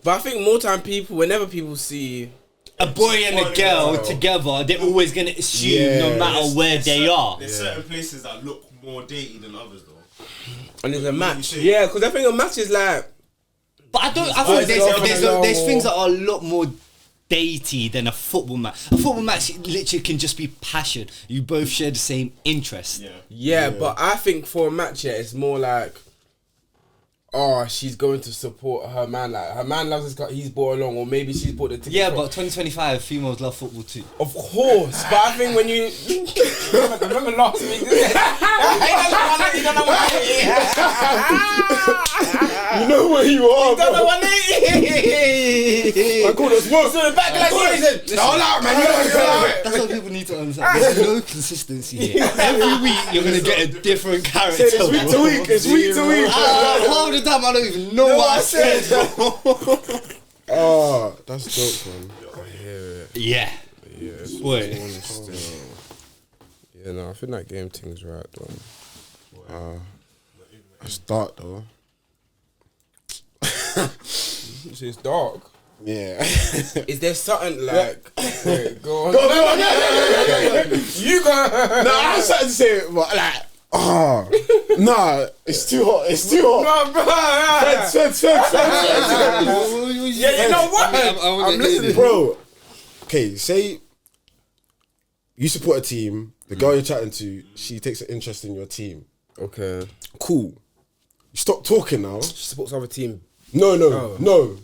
But I think more time whenever people see a boy and a girl together, they're always gonna assume no matter where they are. There's certain places that look more dated than others, though. And there's a match. Yeah, because I think a match is like. But I think there's things that are a lot more datey than a football match. A football match literally can just be passion. You both share the same interest. Yeah, but I think for a match, it's more like, oh, she's going to support her man. Like her man loves his car, he's brought along, or maybe she's bought the ticket. Yeah, but 2025 females love football too. Of course, but I think when you remember last week, you know where you are. You don't know 180. I call us worse. So the back like hold out, man. That's what people need to understand. There's no consistency here. Every week you're gonna get a different character. It's week to week. It's week to week. Half the time I don't even know what I said. Oh, that's dope, man. I hear it. Yeah. Wait. Yeah, no, I think that game thing's right though. It's dark though. It's dark. Yeah. Is there something like? Wait, go on. Go. You go. No, I was trying to say it, but like, nah, it's too hot. It's too hot. No, bro. Yeah, you know what? I'm listening, bro. Okay, say you support a team. The girl you're chatting to, she takes an interest in your team. Okay. Cool. Stop talking now. She supports other team. No.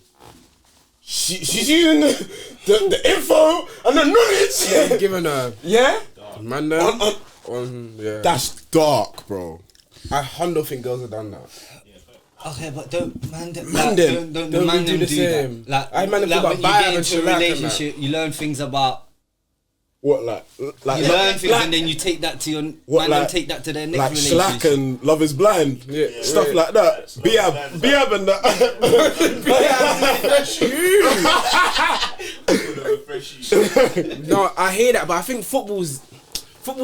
She's using the info and the knowledge. Yeah, giving her. Yeah? Man, yeah. That's dark, bro. I 100% think girls have done that. Okay, but don't man do do the same. that. I man Like about when you vibe get and into shit a like that, relationship, you learn things about. What like You learn things and then you take that to your man and take that to their next like relationship. Slack and Love is Blind, stuff like that. Biab and that. No, I hear that, but I think football's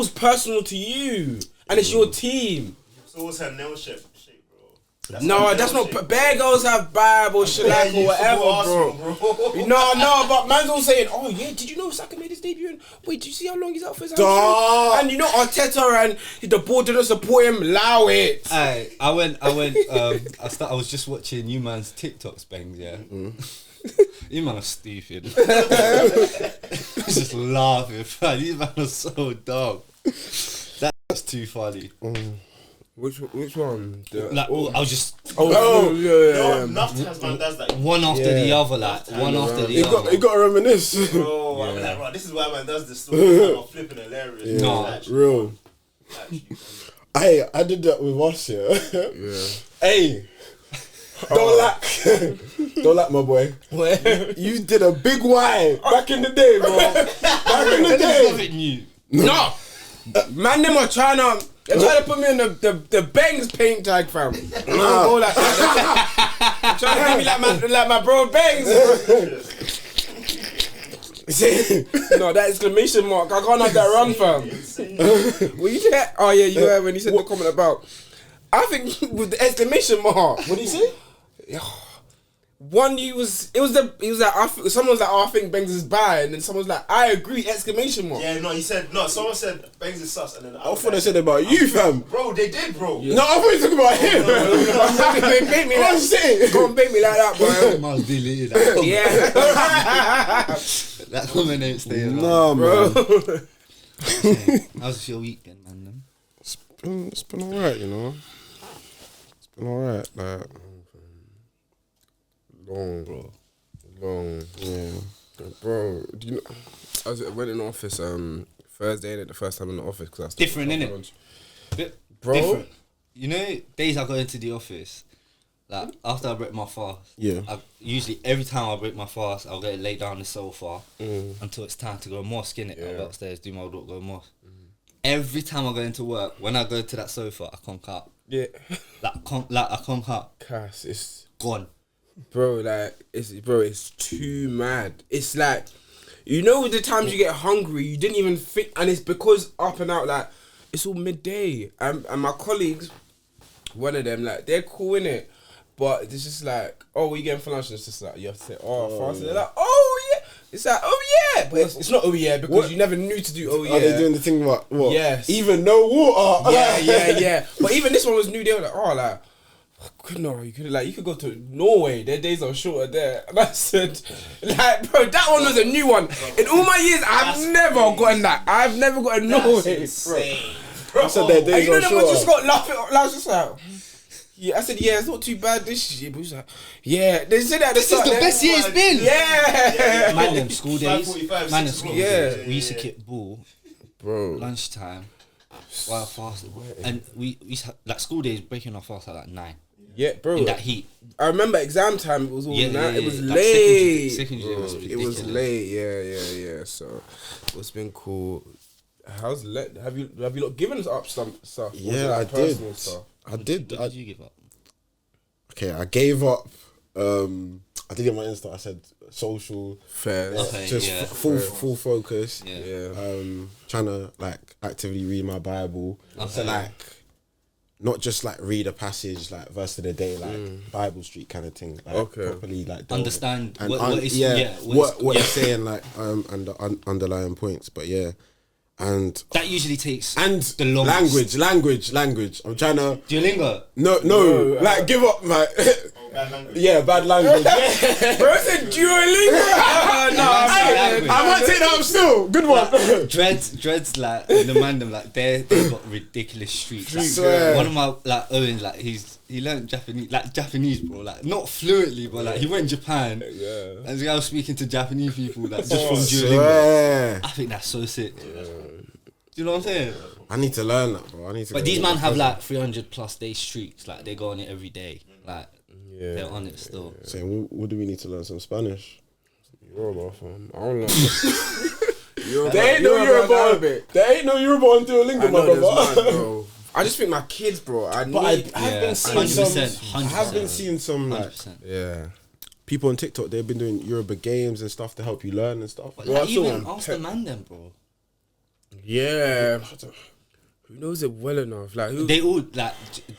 personal to you, and it's your team. It's always her nail shape, bro. That's not. Bare girls have vibe or shellac or whatever, bro. No, but man's all saying, oh yeah, did you know Saka made his debut? And wait, did you see how long he's out for his hamstring? And you know Arteta and the board didn't support him. Allow it. I was just watching you man's TikToks bangs, yeah. You man are stupid. I was just laughing, man. These man are so dumb. That's too funny. Which one? I was just yeah. Enough times man does that. one after the other, like one after the other. You got to reminisce, bro. I'm like, bro, this is why man does this story. I'm flipping hilarious. Yeah. No, real. I did that with us, yeah. Hey, don't lack my boy. You did a big Y back in the day, bro. Back in the day. No, man, them are trying to. They're trying to put me in the Bangs paint tag, fam. Go like that. Trying to give me like my bro Bangs. No, that exclamation mark. I can't have that run, fam. What you say? Oh yeah, you heard when he said the comment about. I think with the exclamation mark. What did he say? One, someone was like, I think Bangs is bad, and then someone's like, I agree, exclamation mark. Yeah, someone said Bangs is sus, and then I thought they said about you, fam. Bro, they did, bro. No, I thought you talking about him. They bait me like that. Don't bait me like that, bro. Man's deleted that. Yeah. That comment ain't staying. Nah, bro. How's your weekend, man? It's been alright, you know. It's been alright, like. Long, yeah, bro. Do you know? I went in the office Thursday, and the first time in the office because I was different, innit? Bro, different. You know, days I go into the office, like after I break my fast. Yeah. Usually every time I break my fast, I'll get laid down on the sofa until it's time to go mosque, innit? I'll go upstairs, do my work, go mosque. Every time I go into work, when I go to that sofa, I can't cut. Yeah. I can't cut. Cass, it's gone. Bro, like it's too mad. It's like, you know, the times you get hungry, you didn't even think, and it's because up and out, like it's all midday, and my colleagues, one of them, like they're cool in it. But it's just like, oh, what are you getting for lunch? And it's just like, you have to say, oh, fast. They're like, oh, yeah. It's like, oh, yeah. But it's not, oh, yeah, because you never knew to do, oh, yeah. Are they doing the thing what? Yes. Even no water. Yeah. But even this one was new. They were like, oh, like, you could go to Norway. Their days are shorter there. And I said, like, bro, that one was a new one. In all my years, I've never gotten that. I've never got a Norway, bro. I said their days are shorter. Just got laughing. I was just like, yeah. I said, yeah, it's not too bad this year. But he was like, yeah. They said that. This is the best year it's been. Yeah. Man, them school days. Man, them school days. Yeah. We used to kick ball, Bro. lunchtime, while fast, and we used to have, like school days breaking our fast at like 9. Yeah, bro. In that heat. I remember exam time. It was all night. It was Like late. secondary was It ridiculous. was late. Yeah. So it's been cool. Have you lot given us up some stuff? Or was it, Yeah, like, I personal did. stuff? I did. What did you give up? Okay, I gave up. I did it on my Insta. I said social. Fair. Okay, Just yeah. full focus. Yeah. Trying to like actively read my Bible. Okay. So like, not just like read a passage like verse of the day, like Bible Street kind of thing. Like, Okay. properly like Understand and what is what it's saying, like and the underlying points. But yeah, and that usually takes and the longest. language. I'm trying to Duolingo. no, like give up my yeah, bad language. Yeah. Bro said Duolingo. Language. I might take that up still. Good one. Dreads like the man them like they got ridiculous streets. Like, Swear. one of my like Owens like he learned Japanese bro, like not fluently but like he went to Japan and the guy was speaking to Japanese people like just from Duolingo. Swear. I think that's so sick. Do you know what I'm saying? I need to learn that, bro. But these man have like 300+ day streaks, like they go on it every day, like they're on it still. Saying, what do we need to learn? Some Spanish? Yoruba, fam. I don't know. There ain't no Yoruba. There ain't no Yoruba on Duolingo, my brother. Bro. I just think my kids, bro. I have been seeing some. 100%. I have been seeing some like 100%. people on TikTok. They've been doing Yoruba games and stuff to help you learn and stuff. But like, even ask the man them, bro. Yeah. Who knows it well enough? Like who? They all like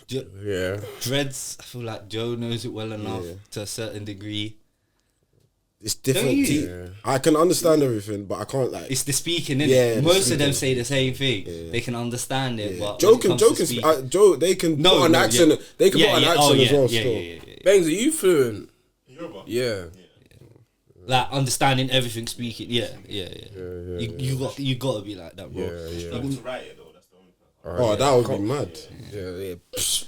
Yeah. Dreads. I feel like Joe knows it well enough to a certain degree. It's different. Don't you? I can understand everything, but I can't like. It's the speaking, innit? Yeah, Most of them say the same thing. They can understand it, but Joe when it can comes Joe to can speak- Joe. They can put an accent. yeah. They can put an accent as well. Still. Yeah. Bangs, are you fluent? Yoruba. Yeah. Like understanding everything, speaking. Yeah. You gotta be like that, bro. Yeah. Struggle to write it though. That's the only part. Oh, that would be mad. Yeah.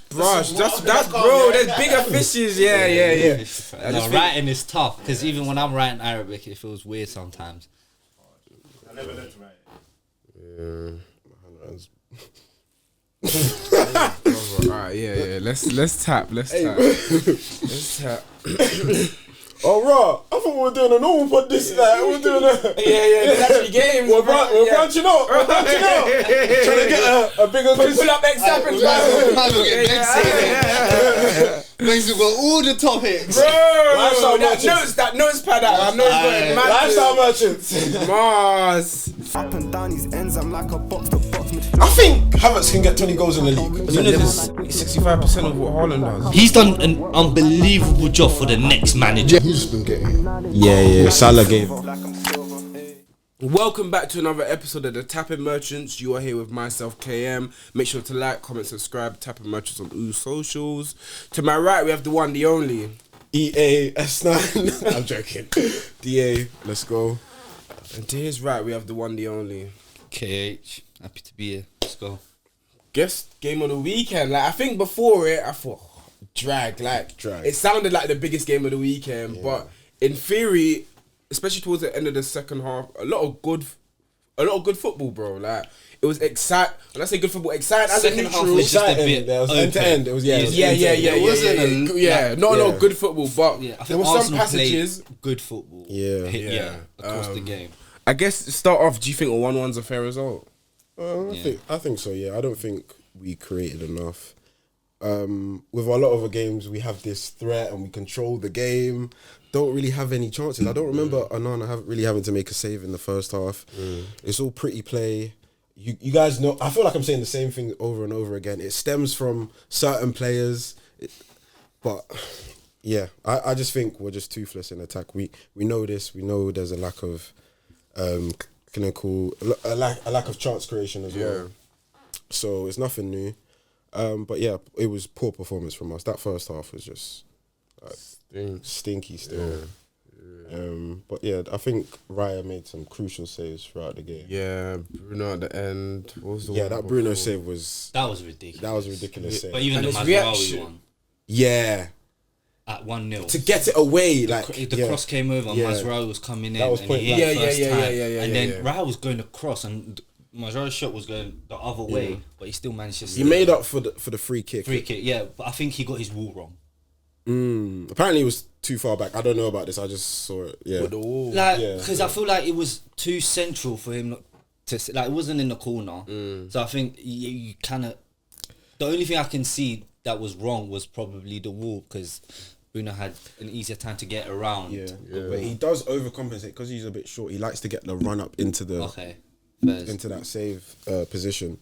Bruh, that's bro. There's bigger fishes. Yeah. No, writing is tough because even when I'm writing Arabic, it feels weird sometimes. I never learned to write it. Alright, yeah. Let's tap. Let's tap. Oh, right. I thought we were doing a normal pod this like we're doing a There's actually games. We're branching out. Trying to get a bigger Pull up X happens, Makes it got all the topics. bro. Lifestyle That notes pad out. I know it's got Lifestyle merchants. Mars. Up and down these ends, I'm like a box to box. I think Havertz can get 20 goals in the league. You know, this 65% of what Haaland does. He's done an unbelievable job for the next manager. He's been getting. Yeah. Salah gave. Welcome back to another episode of the Tapping Merchants. You are here with myself, KM. Make sure to like, comment, subscribe. Tapping Merchants on all socials. To my right, we have the one, the only. EA S9. I'm joking. DA, let's go. And to his right, we have the one, the only. KH, happy to be here. Let's go. Guess game of the weekend. Like I think before it, I thought drag. It sounded like the biggest game of the weekend, but in theory, especially towards the end of the second half, a lot of good football, bro. Like it was exciting. When I say good football, exciting as a Second half neutral. was just a bit There was end to end. It was No, good football, but I think there were some Arsenal passages. played good football. Yeah. across the game. I guess to start off, do you think a 1-1's a fair result? I think so. Yeah, I don't think we created enough. With a lot of the games, we have this threat and we control the game. Don't really have any chances. I don't remember Onana really having to make a save in the first half. It's all pretty play. You guys know. I feel like I'm saying the same thing over and over again. It stems from certain players. But yeah, I just think we're just toothless in attack. We know this. We know there's a lack of clinical, a lack of chance creation as well. So it's nothing new. But yeah, it was poor performance from us. That first half was just stinky still. But yeah, I think Raya made some crucial saves throughout the game. Yeah, Bruno at the end. What was the Yeah, one that Bruno before? save was... That was ridiculous. That was a ridiculous save. But even And the his Mazraoui reaction. one Yeah. at 1-0. To get it away, like... The cross came over, Yeah. Mazraoui was coming in, That was and he point hit blank. it first time. And then yeah. Raya was going across, and Mazraoui's shot was going the other way, but he still managed to... He made up for the free kick. free kick, yeah, but I think he got his wall wrong. Apparently it was too far back. I don't know about this. I just saw it. Yeah. With the wall. Like, Yeah. because I feel like it was too central for him not to... Like, it wasn't in the corner. So I think you kind of... The only thing I can see that was wrong was probably the wall, because Bruno had an easier time to get around. Yeah. But he does overcompensate because he's a bit short. He likes to get the run up into the Okay. Fairs. into that save position.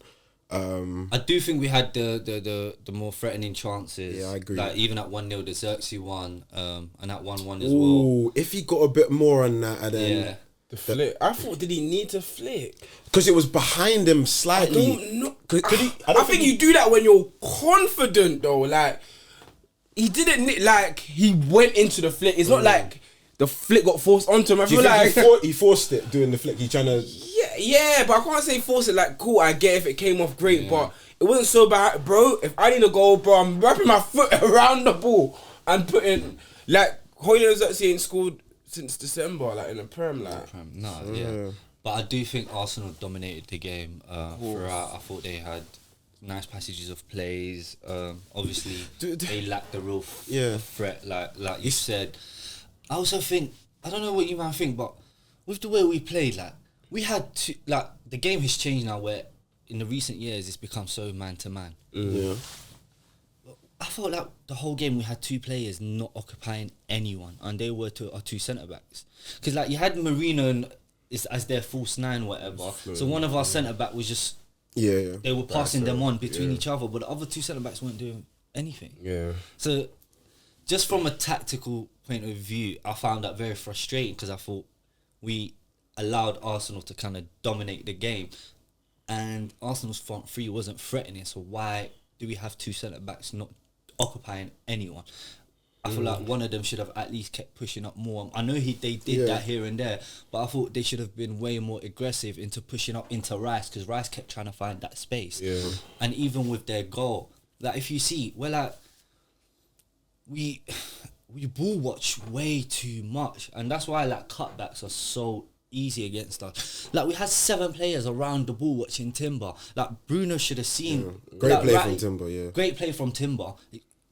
I do think we had the more threatening chances. Yeah, I agree. Like even at 1-0, the Xerxes one, and at 1-1 as well. Ooh, if he got a bit more on that, and then Yeah. The flick. I thought, did he need to flick? because it was behind him slightly. Don't know. I think you do that when you're confident, though. Like, he didn't, like, he went into the flick. It's not like the flick got forced onto him. I Do you feel think like... he forced it doing the flick? He trying to... Yeah, but I can't say force it. Like, cool, I get if it came off great, but it wasn't so bad, bro. If I need a goal, bro, I'm wrapping my foot around the ball and putting, like, Hoyland actually ain't scored since December, like in the Prem, like. Yeah. But I do think Arsenal dominated the game throughout. I thought they had nice passages of plays. Obviously, they lacked the real threat, like you said. I also think, I don't know what you might think, but with the way we played, like, we had to, like, the game has changed now where in the recent years it's become so man-to-man. Yeah. I thought like the whole game we had two players not occupying anyone, and they were our two centre-backs. Because like you had Marino as their false nine, whatever. So one of our centre-back was just... Yeah. They were passing them on between each other, but the other two centre-backs weren't doing anything. Yeah. So just from a tactical point of view, I found that very frustrating because I thought we allowed Arsenal to kind of dominate the game, and Arsenal's front three wasn't threatening. So why do we have two centre backs not occupying anyone? I feel like one of them should have at least kept pushing up more. I know they did that here and there, but I thought they should have been way more aggressive into pushing up into Rice, because Rice kept trying to find that space. Yeah. And even with their goal, like if you see, we're like we ball watch way too much, and that's why like cutbacks are so easy against us. Like we had 7 players around the ball watching Timber. Like Bruno should have seen great play from Timber. Yeah, great play from Timber.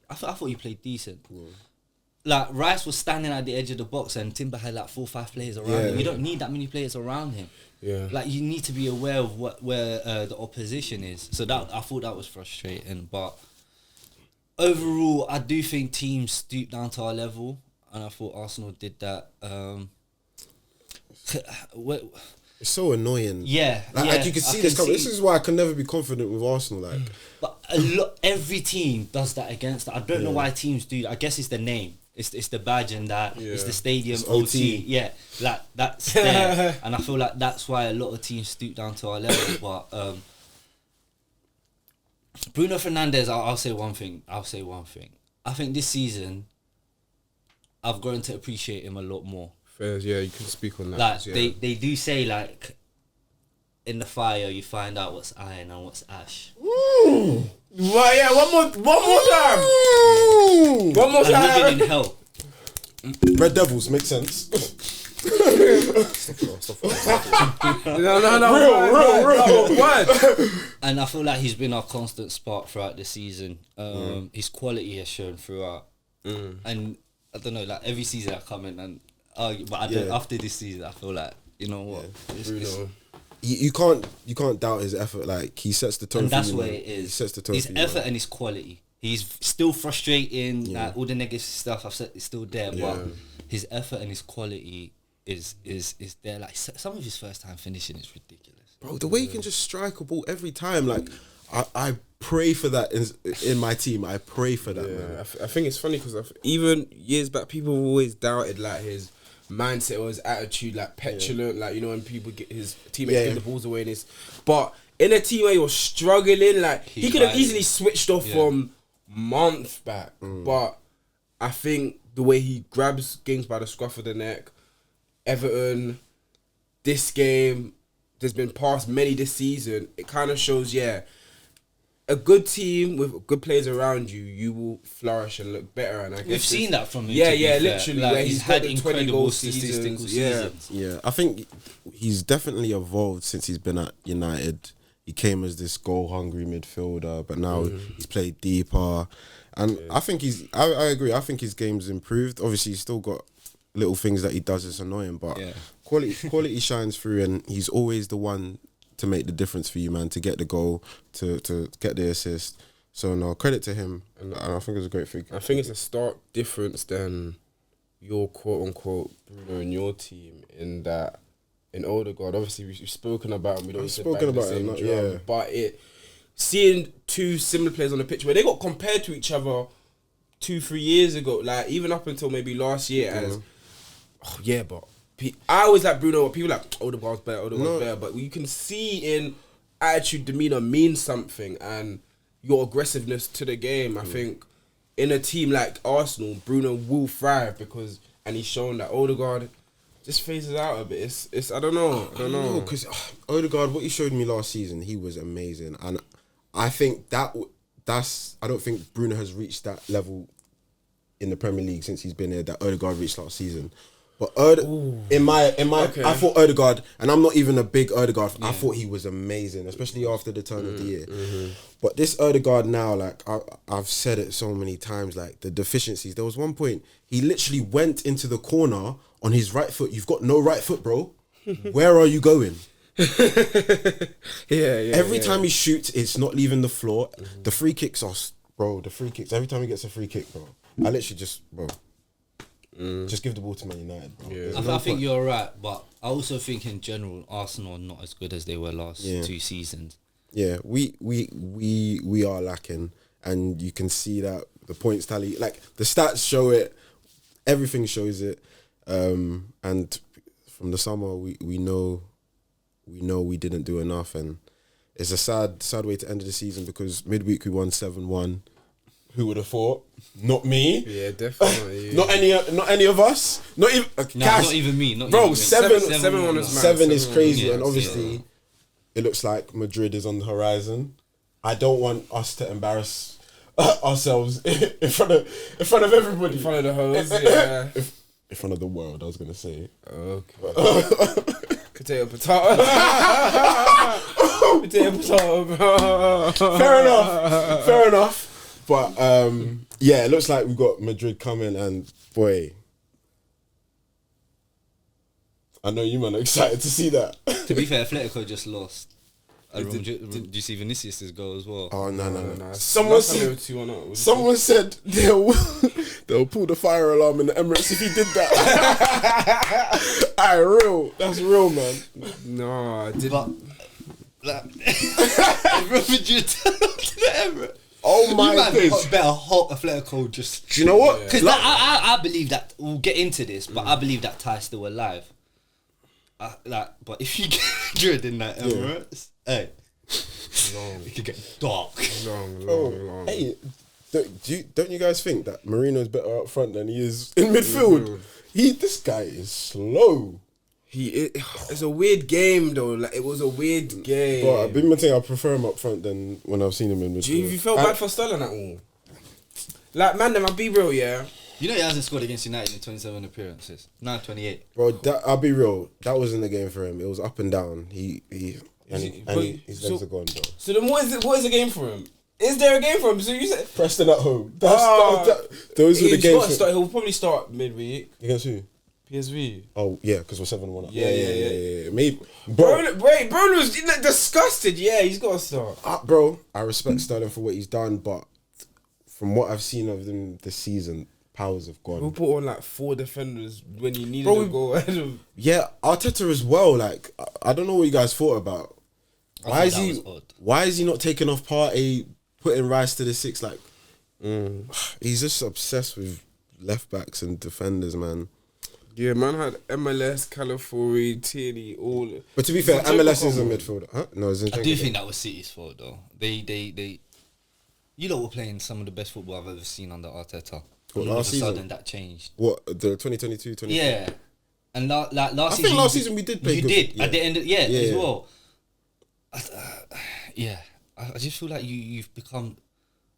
I thought he played decent. Like Rice was standing at the edge of the box and Timber had like 4 or 5 players around him. You don't need that many players around him. Yeah, like you need to be aware of where the opposition is. So that I thought that was frustrating, but overall I do think teams stooped down to our level, and I thought Arsenal did that. It's so annoying. Yeah, like you can see this coming. This is why I can never be confident with Arsenal. Like, but every team does that against. I don't know why teams do. I guess it's the name. It's the badge and that. It's the stadium. It's OT. Yeah, like that's there, and I feel like that's why a lot of teams stoop down to our level. But Bruno Fernandes, I'll say one thing. I think this season I've grown to appreciate him a lot more. Yeah, you can speak on that. Like yeah. they do say like in the fire you find out what's iron and what's ash. Well, yeah, one more time. One more time. I'm living in hell. Red Devils make sense. No. What? And I feel like he's been our constant spark throughout the season. His quality has shown throughout, and I don't know, like every season I come in and but I don't, after this season I feel like, you know what, you can't doubt his effort. Like he sets the tone. And that's for you, what man. it is. He sets the tone. His for effort you, and his quality. He's still frustrating. Like all the negative stuff I've said is still there, but his effort and his quality is there. Like some of his first time finishing is ridiculous. bro. The way you can just strike a ball every time, like I pray for that in my team. I pray for that, man. I think it's funny because even years back, people have always doubted like his mindset or his attitude, like petulant, like, you know, when people get his teammates get the balls away and this. But in a team where you're struggling, like he could have easily switched off from months back. But I think the way he grabs games by the scruff of the neck, Everton, this game, there's been past many this season. It kind of shows, a good team with good players around you, you will flourish and look better. And I guess we've seen that from him. Literally, like, where he's had 20 goal statistical seasons. Yeah, I think he's definitely evolved since he's been at United. He came as this goal-hungry midfielder, but now he's played deeper. And I think I agree. I think his game's improved. Obviously, he's still got little things that he does that's annoying, but quality shines through, and he's always the one to make the difference for you, man, to get the goal, to get the assist. So, no, credit to him, and I think it's a great thing. I think it's a stark difference than your quote-unquote Bruno and your team in that, in Odegaard, obviously we've spoken about him, we don't spoken about him, but seeing two similar players on the pitch where they got compared to each other 2-3 years ago, like even up until maybe last year as, but I always like Bruno, people like, Odegaard's better, but you can see in attitude, demeanour means something, and your aggressiveness to the game. I think in a team like Arsenal, Bruno will thrive and he's shown that Odegaard just phases out a bit. It's I don't know. Because Odegaard, what he showed me last season, he was amazing, and I think that's I don't think Bruno has reached that level in the Premier League since he's been here that Odegaard reached last season. But in my I thought Odegaard, and I'm not even a big Odegaard fan, I thought he was amazing, especially after the turn of the year. But this Odegaard now, like I've said it so many times, like the deficiencies. There was one point he literally went into the corner on his right foot. You've got no right foot, bro. Where are you going? Every time he shoots, it's not leaving the floor. The free kicks are, bro. The free kicks. Every time he gets a free kick, bro, I literally just, bro. Just give the ball to Man United, bro. I think you're right, but I also think in general Arsenal are not as good as they were last 2 seasons. Yeah, we are lacking, and you can see that the points tally, like the stats show it, everything shows it, and from the summer we know we didn't do enough, and it's a sad way to end the season because midweek we won 7-1. Who would have thought? Not me. Yeah, definitely. Not any of us. Not even Cash. Not even me. Not bro, even me. 7-1 is mad. 7 is crazy, and obviously it looks like Madrid is on the horizon. I don't want us to embarrass ourselves in front of everybody, in front of the hoes, yeah. In front of the world, I was gonna say. Okay. Potato. Fair enough. But it looks like we've got Madrid coming, and boy, I know you man are excited to see that. To be fair, Atletico just lost. Did you see Vinicius' goal as well? Oh no. Someone said they'll pull the fire alarm in the Emirates if he did that. That's real, man. No, I didn't. But Madrid to the Emirates. Oh my God! Better hope Atletico just. Do you know what? Because I believe that we'll get into this, but I believe that tie's still alive. But if you get Madrid in that Emirates, hey, it could get dark. Long. Hey, don't you guys think that Marino's better up front than he is in midfield? This guy is slow. It's a weird game though. Like it was a weird game. But I've been saying I prefer him up front than when I've seen him in midfield. Do you feel bad for Sterling at all? Like man, I'll be real, yeah. You know he hasn't scored against United in 27 appearances. Now 28. Bro, I'll be real. That wasn't the game for him. It was up and down. His legs are gone, bro. So then what is the game for him? Is there a game for him? So you said Preston at home. Those are the games. He'll probably start midweek. Against who? PSV. Oh yeah, because we're 7-1 up. Yeah. Maybe. Bruno's disgusted. Yeah, he's got to start. Bro, I respect Sterling for what he's done, but from what I've seen of them this season, powers have gone. We put on like 4 defenders when you needed to go ahead of. Yeah, Arteta as well. Like I don't know what you guys thought about Why thought is that was odd. Why is he not taking off Partey, putting Rice to the 6? Like, he's just obsessed with left backs and defenders, man. Yeah, man had MLS, California, Tierney, all. But to be fair, Zinchenko MLS is a come on. midfielder. Huh? No, Zinchenko. I do think that was City's fault though. They you lot were playing some of the best football I've ever seen under Arteta. What, And all last of a sudden season? that changed. What, the 2022, 23? Yeah. And last I season, think last season we did play You good. did Yeah. at the end. Yeah, As yeah. well. I just feel like you've become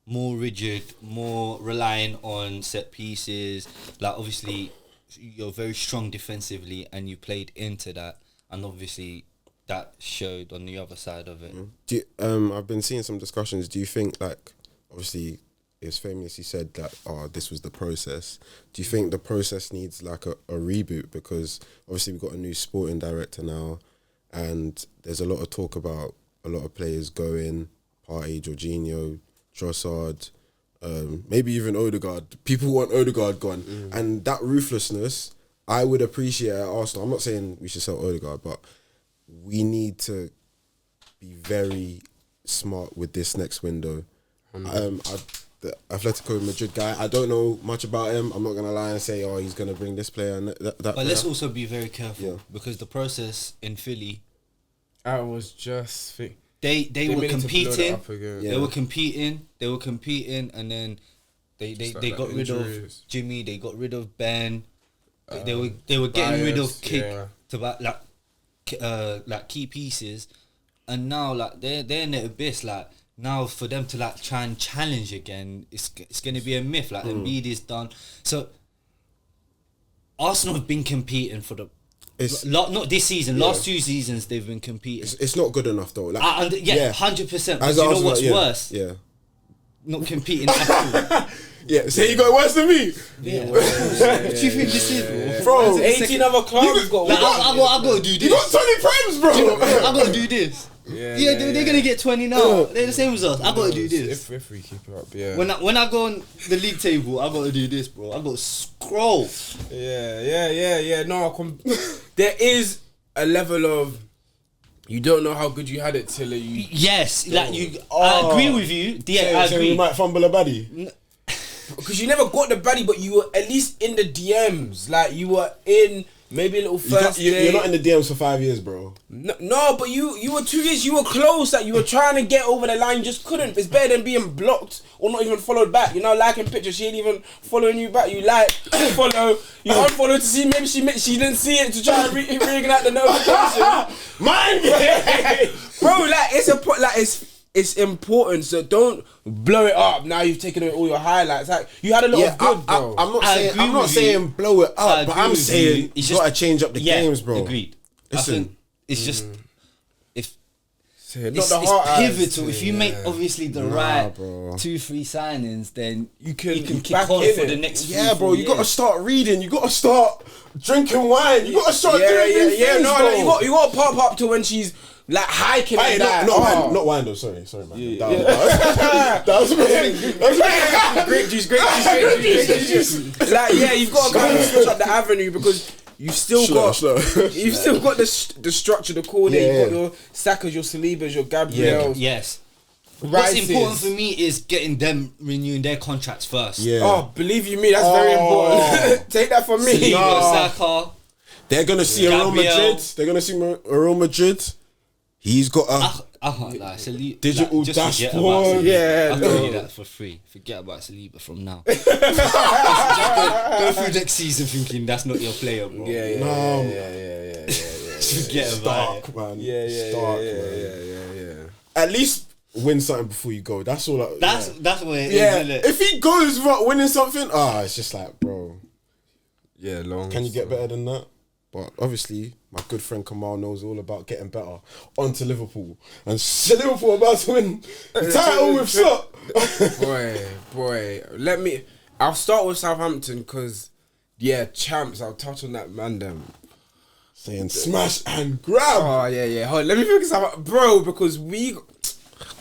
more rigid, more relying on set pieces. Like obviously, you're very strong defensively, and you played into that, and obviously that showed on the other side of it. Do you, I've been seeing some discussions. Do you think, like, obviously, it's famously said that, this was the process. Do you think the process needs like a reboot? Because obviously we've got a new sporting director now, and there's a lot of talk about a lot of players going, Partey, Jorginho, Trossard, maybe even Odegaard. People want Odegaard gone. And that ruthlessness, I would appreciate at Arsenal. I'm not saying we should sell Odegaard, but we need to be very smart with this next window. The Atletico Madrid guy, I don't know much about him. I'm not going to lie and say, he's going to bring this player and that But player. let's also be very careful, Yeah. because the process in Philly, I was just think they were needed to blow that competing. up again. Yeah. They were competing, and then they like got that rid of injuries. Jimmy. They got rid of Ben. They were getting rid of Bias, kick yeah. to like key pieces, and now like they're in the abyss. Like now for them to like try and challenge again, it's gonna be a myth. Like Embiid is done. So Arsenal have been competing for the. Not this season. Yeah. Last 2 seasons they've been competing. It's not good enough though. Like, 100%. But As you know Arsenal, what's yeah, worse? Yeah. Not competing at all. Yeah, say you got worse than me. What do you think this is, Bro, 18 other clubs got Like, one. I gotta do you this. got 20 prems, bro. I gotta do this. Yeah, they're gonna get 20 now. They're the same as us. I gotta do this. If we keep it up, yeah. When I go on the league table, I gotta do this, bro. I gotta scroll. Yeah. No, there is a level of you don't know how good you had it till you. Like I agree with you. Yeah, I So we agree. might fumble a baddie. Because you never got the baddie, but you were at least in the DMs. Like you were in maybe a little first day. You're not in the DMs for 5 years, bro. No, but you were 2 years. You were close. Like you were trying to get over the line, you just couldn't. It's better than being blocked or not even followed back. You know, liking pictures, she ain't even following you back. You like, follow, you unfollow to see. Maybe she didn't see it to try to reignite the notification. Mine, Bro, like it's important. So don't blow it up. Now you've taken away all your highlights. Like you had a lot of good, bro. I'm not I saying agree I'm not with saying you. blow it I up, but agree I'm with saying you. It's you gotta change up the games, bro. Agreed. Listen. I think it's just if Not it's the heart eyes pivotal. thing, If you make obviously the right bro. 2-3 signings, then You can kick back on in for it. the next. Yeah, 3-4 bro, you gotta years. start reading. You gotta start drinking wine. You gotta start doing new things, No, bro. you got to pop up to when she's like hiking Hey, and that. not wine though. Sorry, man. That was Grape juice. Like you've got to kind of switch up the avenue because you've still got you've still got the structure, the core there. Yeah. You've got your Sakas, your Salibas, your Gabriels. Yes. What's Rices. important for me is getting them renewing their contracts first. Yeah. Oh, believe you me, that's very important. Take that from me. Saliba, Saka. They're gonna see a Real Gabriel. Madrid. They're gonna see a Real Madrid. He's got a I can't lie. Saliba, digital just forget about dashboard. Saliba. Yeah, I'll no. tell you that for free. Forget about Saliba from now. Go through next season thinking that's not your player, bro. Yeah. Forget about it. Stark, man. Yeah. Stark, man. At least win something before you go. That's all. That's what it is, yeah. isn't it? If he goes without winning something, it's just like, bro, Yeah, long. can you get better than that? But obviously, my good friend Kamal knows all about getting better. On to Liverpool. And Liverpool about to win the title with Slot. Boy. I'll start with Southampton because, champs. I'll touch on that man them. Saying smash and grab. Oh, yeah. Hold on, let me focus on bro, because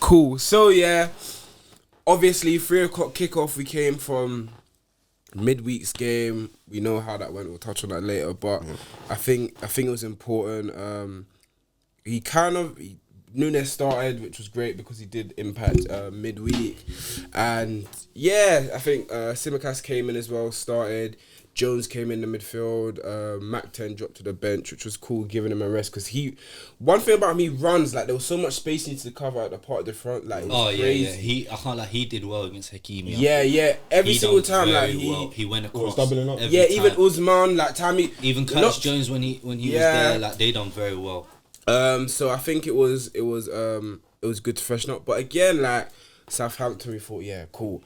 cool. So, obviously, 3 o'clock kickoff, we came from midweek's game. We know how that went. We'll touch on that later. But I think it was important. Nunes started, which was great because he did impact midweek. And yeah, I think Tsimikas came in as well, started. Jones came in the midfield. Mac 10 dropped to the bench, which was cool, giving him a rest because one thing about him, he runs like there was so much space he needed to cover at the part of the front. Like, it was crazy. I can't like he did well against Hakimi. Yeah. Every single time, like he went across. doubling up. Yeah, even Usman, like Tammy, even Curtis Jones when he was there, like they done very well. So I think it was good to freshen up. But again, like Southampton, we thought, yeah, cool.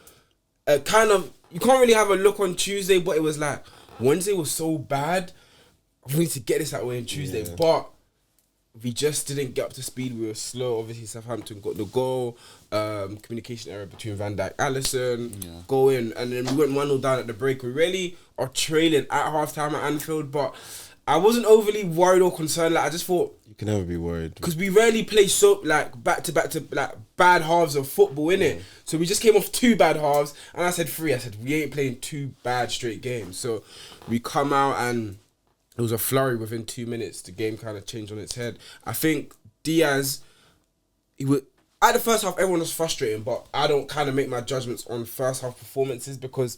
Kind of, you can't really have a look on Tuesday, but it was like Wednesday was so bad. We need to get this out of the way on Tuesday, but we just didn't get up to speed. We were slow. Obviously, Southampton got the goal. Communication error between Van Dijk, Alisson, go in, and then we went 1-0 down at the break. We really are trailing at half-time at Anfield, but I wasn't overly worried or concerned. Like, I just thought, you can never be worried because we rarely play so like back to like bad halves of football, innit? So we just came off 2 bad halves, and I said we ain't playing 2 bad straight games. So we come out and it was a flurry within 2 minutes. The game kind of changed on its head. I think Diaz, at the first half, everyone was frustrating, but I don't kind of make my judgments on first half performances because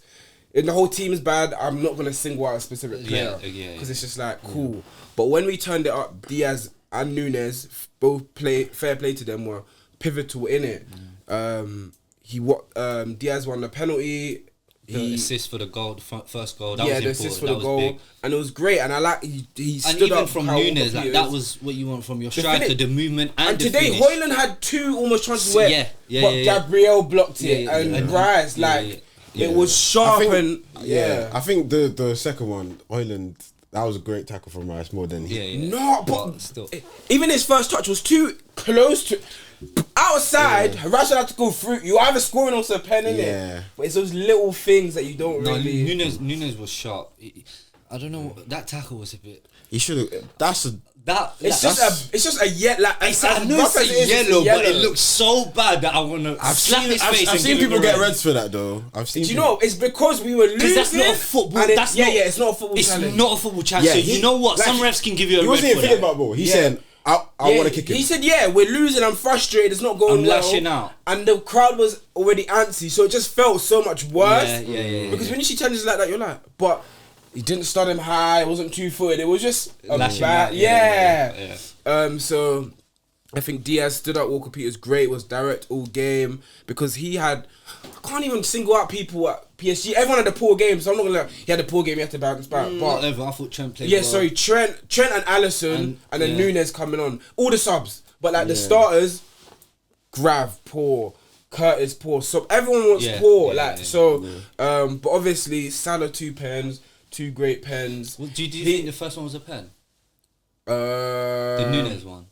if the whole team is bad, I'm not going to single out a specific player because it's just like, cool. But when we turned it up, Diaz and Nunes, both fair play to them, were pivotal in it. Diaz won the penalty. The assist for the goal, the first goal. That was the important. assist for the goal, big. And it was great. And I like he stood and even up from Nunes, like that was what you want from your striker, the movement and the today, finish. Højlund had 2 almost chances where Gabriel blocked it and Bryce it was sharp I think the second one, Højlund, that was a great tackle from Rice more than he. No, but still, even his first touch was too close to. Outside, Rice had to go through. You either scoring or a pen in it. But it's those little things that you don't really. Nunes was sharp. I don't know. That tackle was a bit. He should have. It's just a yellow. Like, I know it's a yellow, but it looks so bad that I want to slap his face. I've seen people get reds for that though. Do you know? It's because we were losing. Because that's not a football. It's not a football challenge. It's not a football challenge. So you know what? Some refs can give you a red for that. He wasn't even thinking about ball. He said, I want to kick him. He said, we're losing. I'm frustrated. It's not going I'm well. lashing out. And the crowd was already antsy, so it just felt so much worse. Because when you see challenges like that, you're like, but he didn't start him high. It wasn't too footed. It was just a bad. So I think Diaz stood up. Walker Peters great. Was direct all game because he had. I can't even single out people at PSG. Everyone had a poor game, so I'm not gonna. He had a poor game. He had to bounce back. But whatever. I thought Trent played. well. Sorry, Trent and Alisson, and then Nunes coming on. All the subs, but like the starters, Grav poor, Curtis poor. So everyone was poor. But obviously Salah 2 pens, 2 great pens. Well, do you think the first one was a pen? The Nunes one.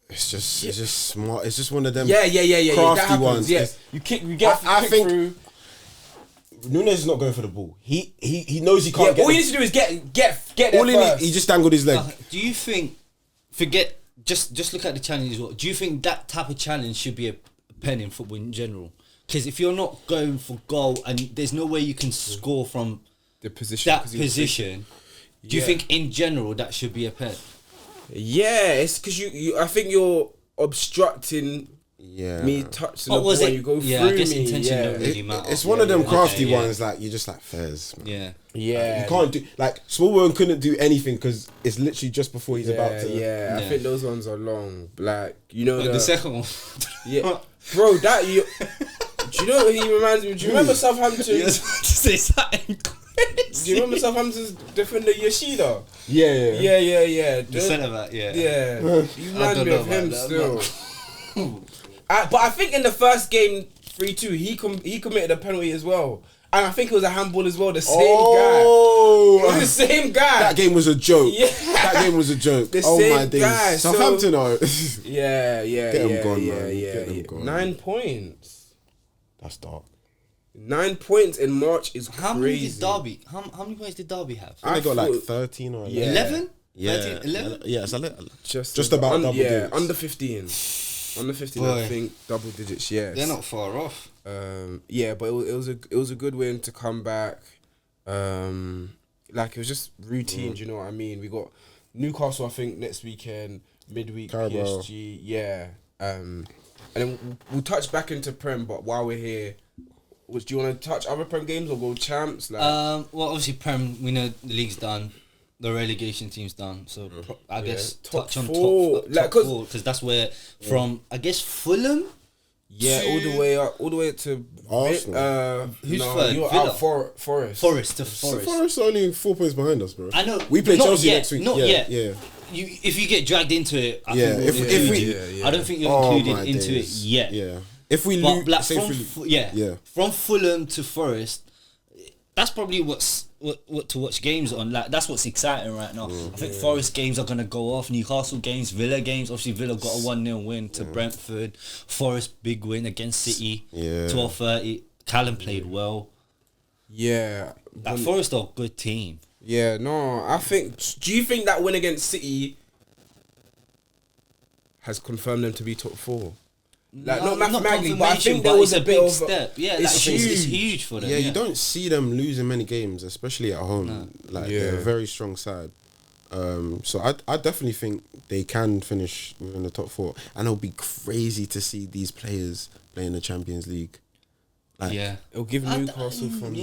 It's just smart. It's just one of them crafty ones. Yeah. You get through. Nunes is not going for the ball. He knows he can't get. All he needs to do is get there first. He just dangled his leg. Do you think? Just look at the challenge as well. Do you think that type of challenge should be a pen in football in general? Because if you're not going for goal and there's no way you can score from the position, do you think in general that should be a pen? Yeah, it's because you. I think you're obstructing me touching the ball when you go through I guess me. intention don't really matter. It's one of them crafty ones. Like you're just like fairs. Man. You can't do like Smallburn couldn't do anything because it's literally just before he's about to. I think those ones are long. Like the second one. Bro, that you. Do you know what he reminds me? Do you remember Southampton? Yes, to say something. Do you remember Southampton's defender Yoshida? Yeah. The centre back, Yeah. You remind me of him still. But I think in the first game, 3-2, he committed a penalty as well. And I think it was a handball as well, the same guy. It was the same guy. That game was a joke. Yeah. That game was a joke. The same my days. guy. Southampton are... Get him gone, man. Get him gone. 9 points. That's dark. 9 points in March is crazy. How many points did Derby have? I think they got like 13 or 11. 11? Yeah. 13, 11? Yeah, it's a little. Just about double digits. Under 15. Under 15, boy. I think double digits. Yes, they're not far off. But it was a good win to come back. Like it was just routine. Do you know what I mean? We got Newcastle, I think, next weekend. midweek Carabao. PSG. Yeah. And then we'll touch back into Prem, but while we're here, do you want to touch other Prem games or go champs? Like, Well, obviously Prem, we know the league's done. The relegation team's done. So I guess Top touch on four. top Like, four, because that's where from I guess Fulham. yeah, all the way up to Arsenal. Who's no, third? you're Villa? out Forest. Forest to So Forest. Forest are only 4 points behind us, bro. I know. We play not Chelsea yet, next week. Not yeah, yet. Yeah. If you get dragged into it, I Yeah, think if we'll we- include you. I don't think you're included my into days. it yet. Yeah. If we But lose, like say from if we, yeah, from Fulham to Forest, that's probably what to watch games on. Like that's what's exciting right now. I think Forest games are gonna go off. Newcastle games, Villa games. Obviously, Villa got a 1-0 win to Brentford. Forest big win against City. Yeah. 12:30. Callum played well. Yeah. That Forest are a good team. Yeah, no, I think. Do you think that win against City has confirmed them to be top four? Like, not mathematically, but I think there was a bit big of step. Yeah, it's it's huge for them. Yeah, you don't see them losing many games, especially at home. Like they're a very strong side. So I definitely think they can finish within the top four, and it'll be crazy to see these players play in the Champions League. Like, Yeah, it'll give Newcastle from.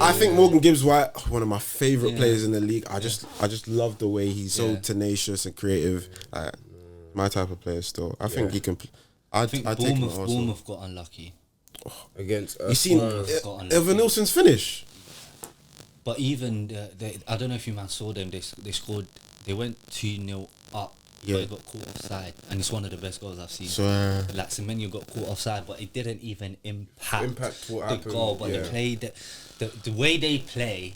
I think Morgan Gibbs White, one of my favorite players in the league. I just love the way he's so tenacious and creative. Like, my type of player still. I think he can. I think I'd take him also. Bournemouth got unlucky. Against You seen Evan Nilsson's finish? But even I don't know if you man saw them. They scored. They went 2-0 up. Yeah. But they got caught offside, and it's one of the best goals I've seen. So Like Semenyo got caught offside, but it didn't even impact what the happened, goal. But they played the way they play.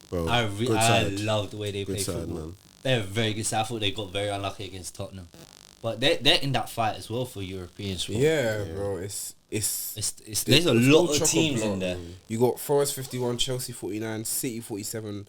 bro, I good side. love the way they Good play side, football. man. They're a very good side. I thought they got very unlucky against Tottenham, but they're in that fight as well for European sport. Yeah, bro, it's There's a lot of teams in there. You got Forest 51, Chelsea 49, City 47,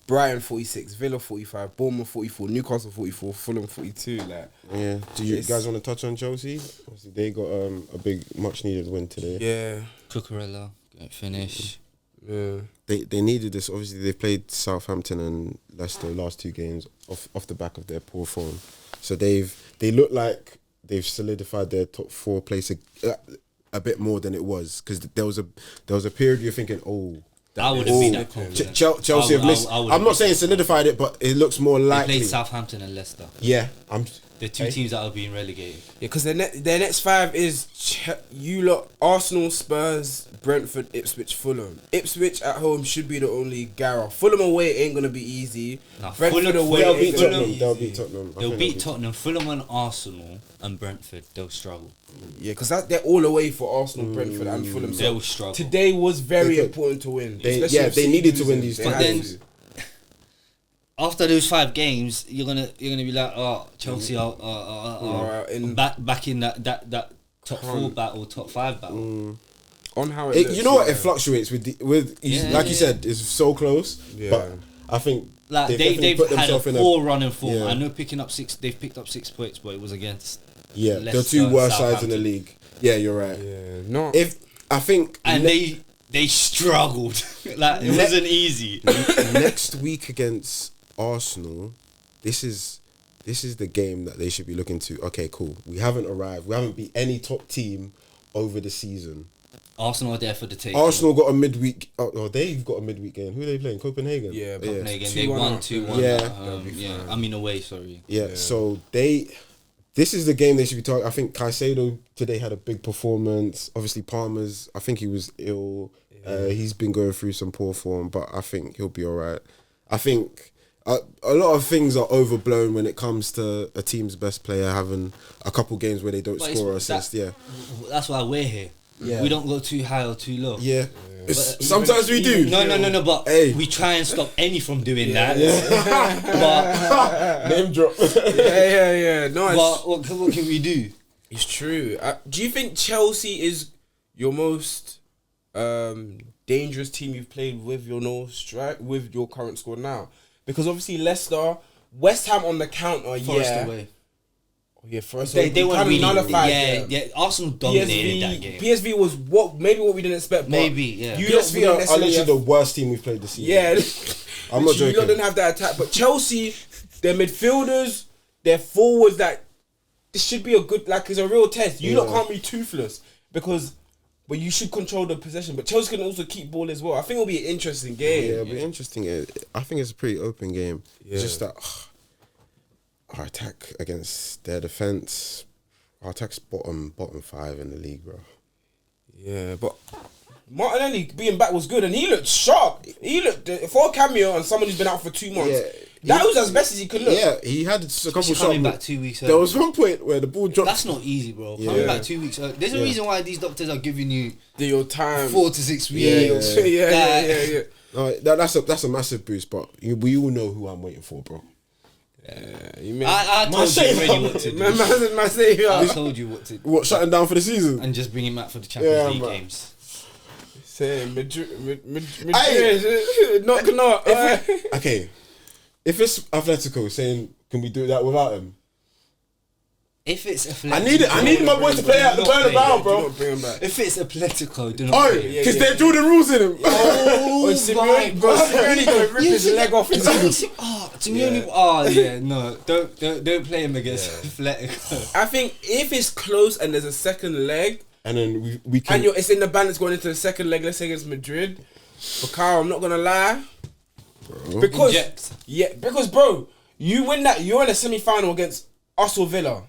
Brighton 46, Villa 45, Bournemouth 44, Newcastle 44, Fulham 42. Like, Yeah. Do you guys want to touch on Chelsea? Obviously, they got a big, much needed win today. yeah, Cucurella, good finish. yeah. They needed this. Obviously, they played Southampton and Leicester last 2 games off the back of their poor form. So they look like they've solidified their top 4 place a bit more than it was, because there was a period you're thinking, oh. I wouldn't be that confident. Chelsea have missed. I'm not saying solidified it, but it looks more They likely. played Southampton and Leicester. Yeah, The two teams that are being relegated. Yeah, because their next 5 is you lot: Arsenal, Spurs, Brentford, Ipswich, Fulham. Ipswich at home should be the only Gara. Fulham away ain't gonna be easy. Nah, Brentford Fulham- away They'll ain't beat gonna Tottenham. be easy. They'll beat Tottenham. I They'll think beat Tottenham, Fulham and Arsenal and Brentford. They'll struggle. Yeah, because they're all away for Arsenal, Brentford, and Fulham. So They'll struggle. today was very They could- important to win. they- especially yeah, if they City needed to losing. win these They two had But then- to. After those 5 games, you're gonna be like, oh, Chelsea are back in that top 4 battle, top 5 battle. On how it looks, you know what? yeah. It fluctuates with Yeah, like you yeah. said, it's so close. Yeah. But I think Like definitely they've put had a themselves in poor run and form. Yeah. I know they've picked up 6 points, but it was against Yeah, the Leicester 2 and worst sides in the Southampton. league. Yeah, you're right. Yeah, no. If I think And they struggled. Like it wasn't easy. next week against Arsenal, this is the game that they should be looking to. Okay, cool. We haven't arrived. We haven't beat any top team over the season. Arsenal are there for the taking. Arsenal got a midweek. Oh, they've got a midweek game. Who are they playing? Copenhagen. Yeah, but Copenhagen, they 2-1 won up. 2-1. Yeah. I mean away. Sorry. Yeah. So this is the game they should be talking. I think Caicedo today had a big performance. Obviously, Palmer's. I think he was ill. He's been going through some poor form, but I think he'll be all right. I think a lot of things are overblown when it comes to a team's best player having a couple games where they don't But score or it's- assist. Yeah. That's why we're here. Yeah. We don't go too high or too low. Yeah. But Sometimes we do. No. But Hey. we try and stop any from doing that. But Name drop. Yeah. No, it's, what can we do? it's true. Do you think Chelsea is your most dangerous team you've played with with your current squad now? Because obviously Leicester, West Ham on the counter, Forest yeah. away. Yeah, Forest They away. weren't Kind of really. nullified Yeah, them. yeah. Arsenal dominated that game. PSV was what we didn't expect. But Maybe, yeah. You lot PSV wouldn't are necessarily literally have- the worst team we've played this season. Yeah, I'm not You lot joking. didn't have that attack, but Chelsea, their midfielders, their forwards that this should be a good, like, it's a real test. You lot can't be toothless but you should control the possession. But Chelsea can also keep ball as well. I think it'll be an interesting game. Yeah, it'll be interesting. I think it's a pretty open game. Yeah. It's just that our attack against their defense, our attack's bottom 5 in the league, bro. Yeah, but Martinelli being back was good, and he looked sharp. He looked for a cameo and someone who's been out for 2 months. Yeah. That was as best as he could look. Yeah, he had a couple Coming shots. back 2 weeks There early. was one point where the ball dropped. That's not easy, bro. Yeah. Coming back 2 weeks early. There's a reason why these doctors are giving you Your time. 4 to 6 weeks. Yeah. No, that's a massive boost, but we all know who I'm waiting for, bro. You mean I told you already what to do. my savior. I told you what to do. What, shutting down for the season? And just bring him out for the Champions League man. games. Saying Madrid, not. Okay, if it's Atletico saying, can we do that without him? If it's I need my boys to play out the Bernabeu, bro. Bring him back. If it's Atletico, do not Oh, play. because they drew the rules in him. Oh, Simeone gonna rip his leg off. No, don't play him against Atletico. I think if it's close and there's a second leg, And then we can. and it's in the balance going into the second leg, let's say against Madrid. But Kyle, I'm not gonna lie, because bro, you win that, you're in a semi-final against us or Villa,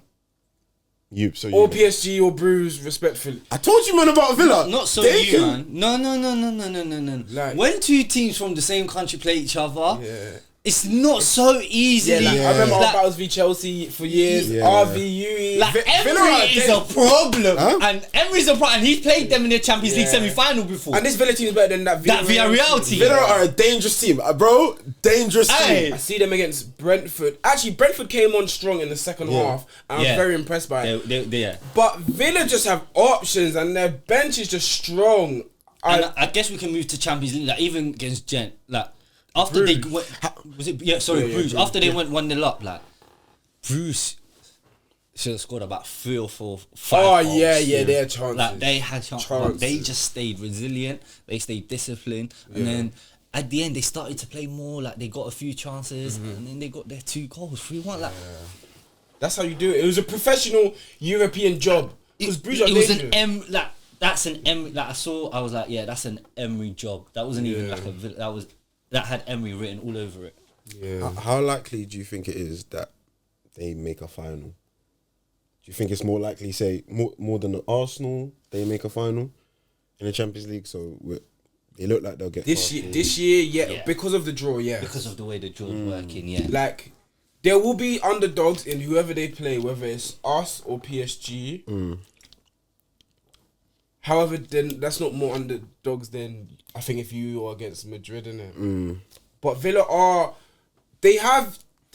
or PSG or Bruges, respectfully. I told you, man, about Villa. Not so They you, can- man. No. Like- When 2 teams from the same country play each other, Yeah. it's not so easy. I remember our Like, battles v Chelsea for years. Yeah. RVU. like Emery is a problem, and Emery's a problem, and he's played them in the Champions League semi-final before. And this Villa team is better than that Villarreal team. Villa are a dangerous team, bro. Dangerous Hey. team. I see them against Brentford. Actually, Brentford came on strong in the second half, and I was very impressed by it. Yeah. But Villa just have options, and their bench is just strong. And I guess we can move to Champions League, like even against Gent, like after Bruges. they went, Bruges. After they went 1-0 up, like Bruges should have scored about 3 or 4, 5 goals. They had chances. Like they had chances. But they just stayed resilient. They stayed disciplined, and then at the end they started to play more. Like they got a few chances, and then they got their 2 goals. 3-1. Like That's how you do it. It was a professional European job. Because Bruges are it was dangerous. an that's an Emery. Like I was like, yeah, that's an Emery job. That wasn't even like that had Emery written all over it. Yeah. How likely do you think it is that they make a final? Do you think it's more likely, say, more than the Arsenal, they make a final in the Champions League? So they look like they'll get This year, yeah, because of the draw, yeah. Because of the way the draw's working, yeah. Like, there will be underdogs in whoever they play, whether it's us or PSG. However, then that's not more underdogs than I think if you are against Madrid, innit? But Villa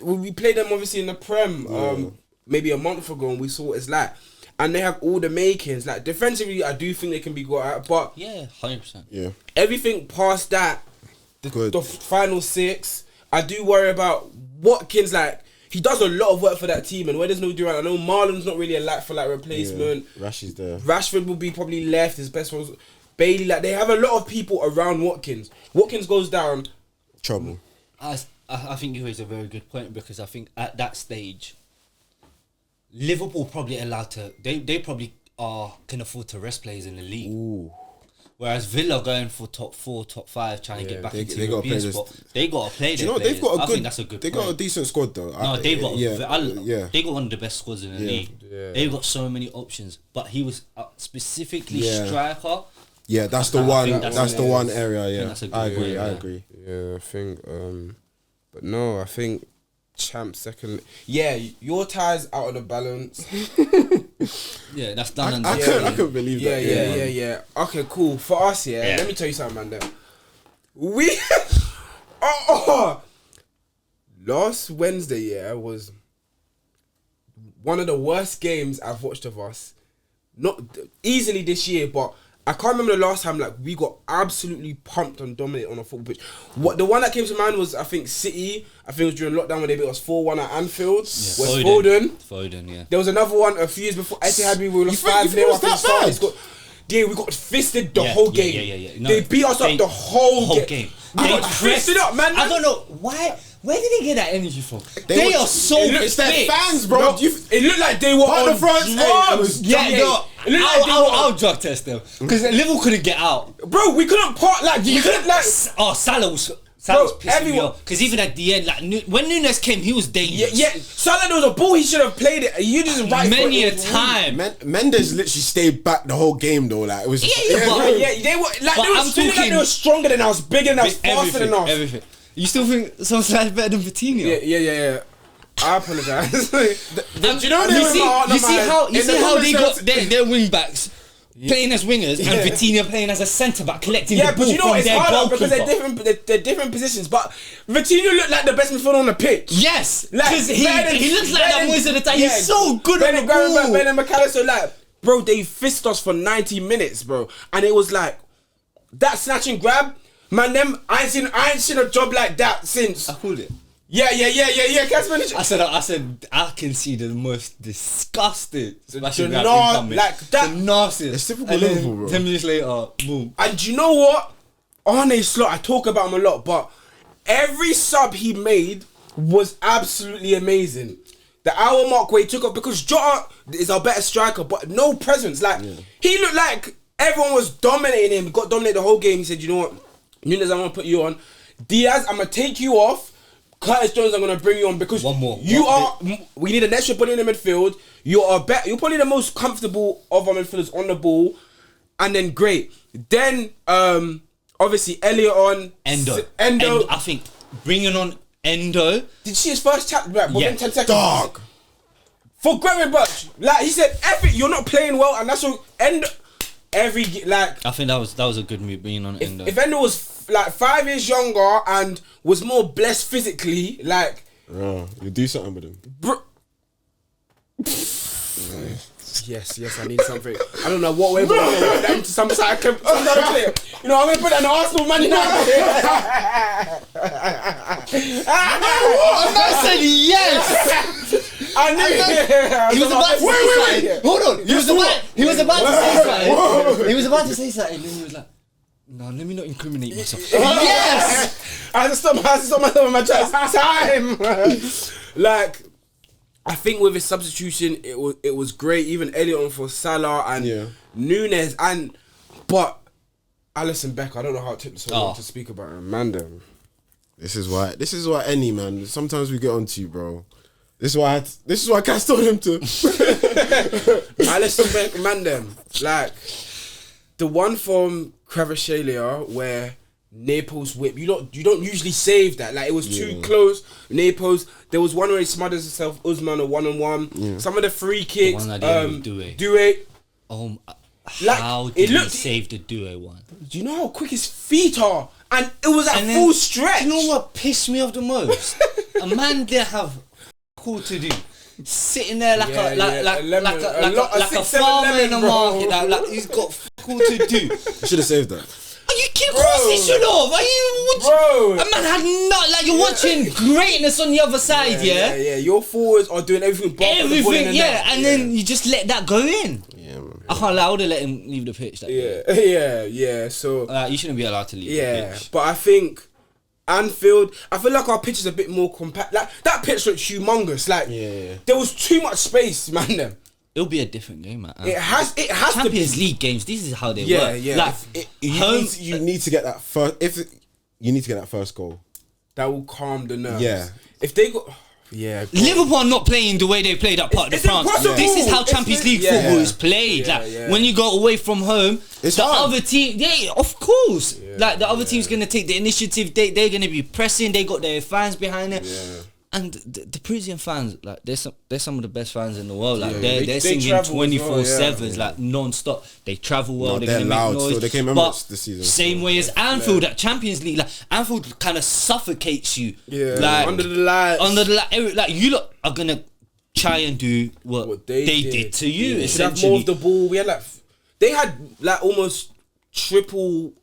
we played them obviously in the Prem maybe a month ago, and we saw what it's like. And they have all the makings. Like defensively, I do think they can be got at, but Yeah, 100%. Yeah. everything past that, Good. the final 6, I do worry about Watkins. Like, he does a lot of work for that team, and where there's no Durant, I know Marlon's not really a like-for-like replacement. Rashi's there. Rashford will be probably left. His best was Bailey. Like, they have a lot of people around Watkins. Watkins goes down. Trouble. I think you raise a very good point, because I think at that stage, Liverpool probably allowed to. They probably can afford to rest players in the league. Ooh. Whereas Villa going for top 4, top 5, trying to get back into the gotta European play this- spot. They got to play. Do you know their they've got players. a I good? think that's a good. They point. got a decent squad though. No, they got. yeah. They got one of the best squads in the league. Yeah. They got so many options, but he was specifically Yeah. striker. Yeah, that's the I one. think That's the one area. Yeah, that's a good I agree. point, I yeah. agree. Yeah, I think. But no, I think champ second. Yeah, your tie's out of the balance. Yeah, that's done. I couldn't believe Yeah, that. yeah. Okay, cool. For us, Yeah. let me tell you something, man. Then we, last Wednesday, was one of the worst games I've watched of us. Not easily this year, but I can't remember the last time like we got absolutely pumped and dominated on a football pitch. What the one that came to mind was I think City. I think it was during lockdown when they beat us 4-1 at Anfield. Yeah. Was Foden. Yeah. There was another one a few years before Etihad. We were lost 5-0. it was that bad? Yeah, we got fisted the whole game. Yeah. No, they beat us up the whole game. We They got fisted up, man. I don't know why. Where did they get that energy from? They are so It's their fit. fans, bro. No, it looked like they were on drugs. Yeah, no. It looked like they were I'll drug test them because Liverpool couldn't get out. Bro, we couldn't part like you couldn't like. Salah was pissing me everyone- off because even at the end, like when Nunes came, he was dangerous. Yeah, Salah, there was a ball. He should have played it. You just right Many foot, a it was time. Mendes literally stayed back the whole game though. Like it was. weak. Yeah, they were like But they were I'm feeling like talking- they were stronger than us, bigger than us, faster than us. Everything. You still think Solskjaer is better than Vitinho? Yeah. I apologize. Do you know you see how they got their wing backs playing as wingers and Vitinho playing as a centre back, collecting the ball but you know from what? It's their harder because goalkeeper. they're different positions. But Vitinho looked like the best midfielder on the pitch. Yes, Like, because he looks like that most of the time. Yeah, He's so good on the ball. Ben and McAllister, like, bro, they fisted us for 90 minutes, bro, and it was like that snatch and grab. Man, I ain't seen a job like that since. I called it. Yeah. I said I can see the most disgusting smashing The grab gnar- incoming. like that- The nastiest. It's typical And then Liverpool, bro. 10 minutes later, boom. And you know what? Arne Slot, I talk about him a lot, but every sub he made was absolutely amazing. The hour mark where he took up because Jota is our better striker, but no presence. Like he looked like everyone was dominating him. He got dominated the whole game. He said, "You know what, Nunes, I'm gonna put you on. Diaz, I'm gonna take you off. Curtis Jones, I'm gonna bring you on because One more. We need an extra body in the midfield. You're probably the most comfortable of our midfielders on the ball, and then great. Then obviously Elliot on Endo. Endo. I think bringing on Endo. Did you see his first chat? Right, within 10 seconds. Dog. For Graham Butch, like he said, F it, you're not playing well, and that's what Endo. I think that was a good move bringing on Endo. If Endo was like 5 years younger and was more blessed physically, like You do something with him. Yes, I need something. I don't know what way, but I'm gonna put that into some side clip. You know, I'm gonna put that in the Arsenal Man United. I said yes. I knew He was about to say something. Hold on. He was about to say something. He was about to say something, and then he was like, "No, let me not incriminate myself." Yes. I had to stop myself in my tracks. Time. Like, I think with his substitution, it was great. Even Elliot on for Salah and Nunes but Alisson Becker. I don't know how it took so long to speak about him, man. Them. This is why any man. Sometimes we get onto you, bro. This is why Cass told him to. Alisson Becker, man. Them like the one from Kvaratskhelia where Naples whip. You don't usually save that. Like it was too close. Naples. There was one where he smothers himself. Usman a 1-on-1. Some of the free kicks. The one I did with do it. How did he save the duo one? Do you know how quick his feet are? And it was at full stretch. Do you know what pissed me off the most? A man there have cool to do. Sitting there like a farmer in the market. Like he's got cool to do. You should have saved that. You keep crossing shit off. Are you? Bro. A man had not like you're watching greatness on the other side. Yeah. Your forwards are doing everything. Everything. And then you just let that go in. Yeah, man. I can't lie. I would have let him leave the pitch. Yeah. So you shouldn't be allowed to leave. The pitch. But I think Anfield. I feel like our pitch is a bit more compact. Like that pitch looked humongous. Like there was too much space, man. Them. It'll be a different game, man. It has Champions League games. This is how they work. Yeah. Like You need to get that first. You need to get that first goal. That will calm the nerves. Yeah. If they go. Yeah. Liverpool are not playing the way they played at Parc de France. impossible. This is how Champions League football is played. When you go away from home, It's the hard. other team, of course. Like the other team's gonna take the initiative. They're gonna be pressing. They got their fans behind them. And the Parisian fans, like they're some of the best fans in the world. Like they're singing travel 24/7, like non-stop. They travel well. No, they're they're gonna loud, make noise. so they came But Emirates this season, Same so way as Anfield at Champions League. Like Anfield kind of suffocates you. Yeah. Like Under the lights. Like you lot are gonna try and do what they did to you. We should have Essentially, more of the ball. We had they had almost triple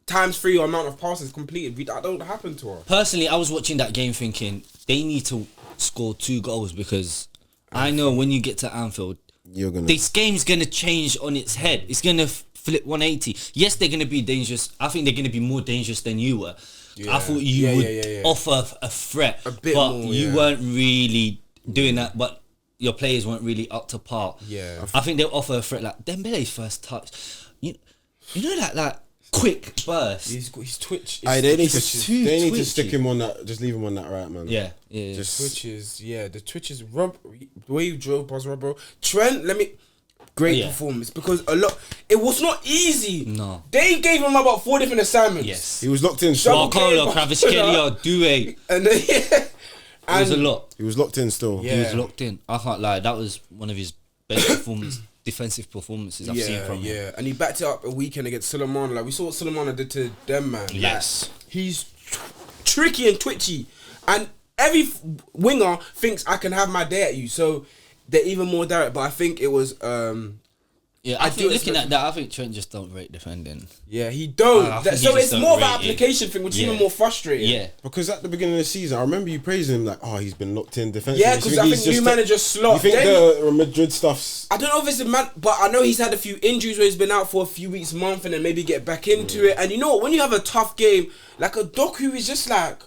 times 3 amount of passes completed. That don't happen to us. personally, I was watching that game thinking they need to score 2 goals because I know when you get to Anfield, this game's gonna change on its head. It's gonna flip 180. Yes, they're gonna be dangerous. I think they're gonna be more dangerous than you were. I thought you would offer a threat, bit but more, you weren't really doing that. But your players weren't really up to par. Yeah. I think they'll offer a threat like Dembele's first touch. You know that quick burst. He's twitch. They need too to twitchy. stick him on that. Just leave him on that right, man. Yeah. Just Twitches, the twitches. Rob, the way you drove past Rob, bro. Trent, great performance because it was not easy. No. They gave him about 4 different assignments. Yes. he was locked in. Marcolo, Kvaratskhelia, Doué. And then, It was a lot. He was locked in still. Yeah. He was locked in. I can't lie. That was one of his best defensive performances I've seen from him. Yeah, and he backed it up a weekend against Suleiman. Like we saw what Suleiman did to them, man. Yes. Like, he's tricky and twitchy, and every winger thinks I can have my day at you. So they're even more direct. But I think it was. I think looking at that, I think Trent just don't rate defending. Yeah, he don't. I think So he it's just more of don't an rate it. application thing, which is Yeah. even more frustrating. Yeah. Because at the beginning of the season, I remember you praising him like, he's been locked in defensively. Yeah, because I think new manager slot. You think Then- the Madrid stuff's... I don't know if it's a man, but I know he's had a few injuries where he's been out for a few weeks, month, and then maybe get back into it. And you know what? When you have a tough game, like a Doku is just like,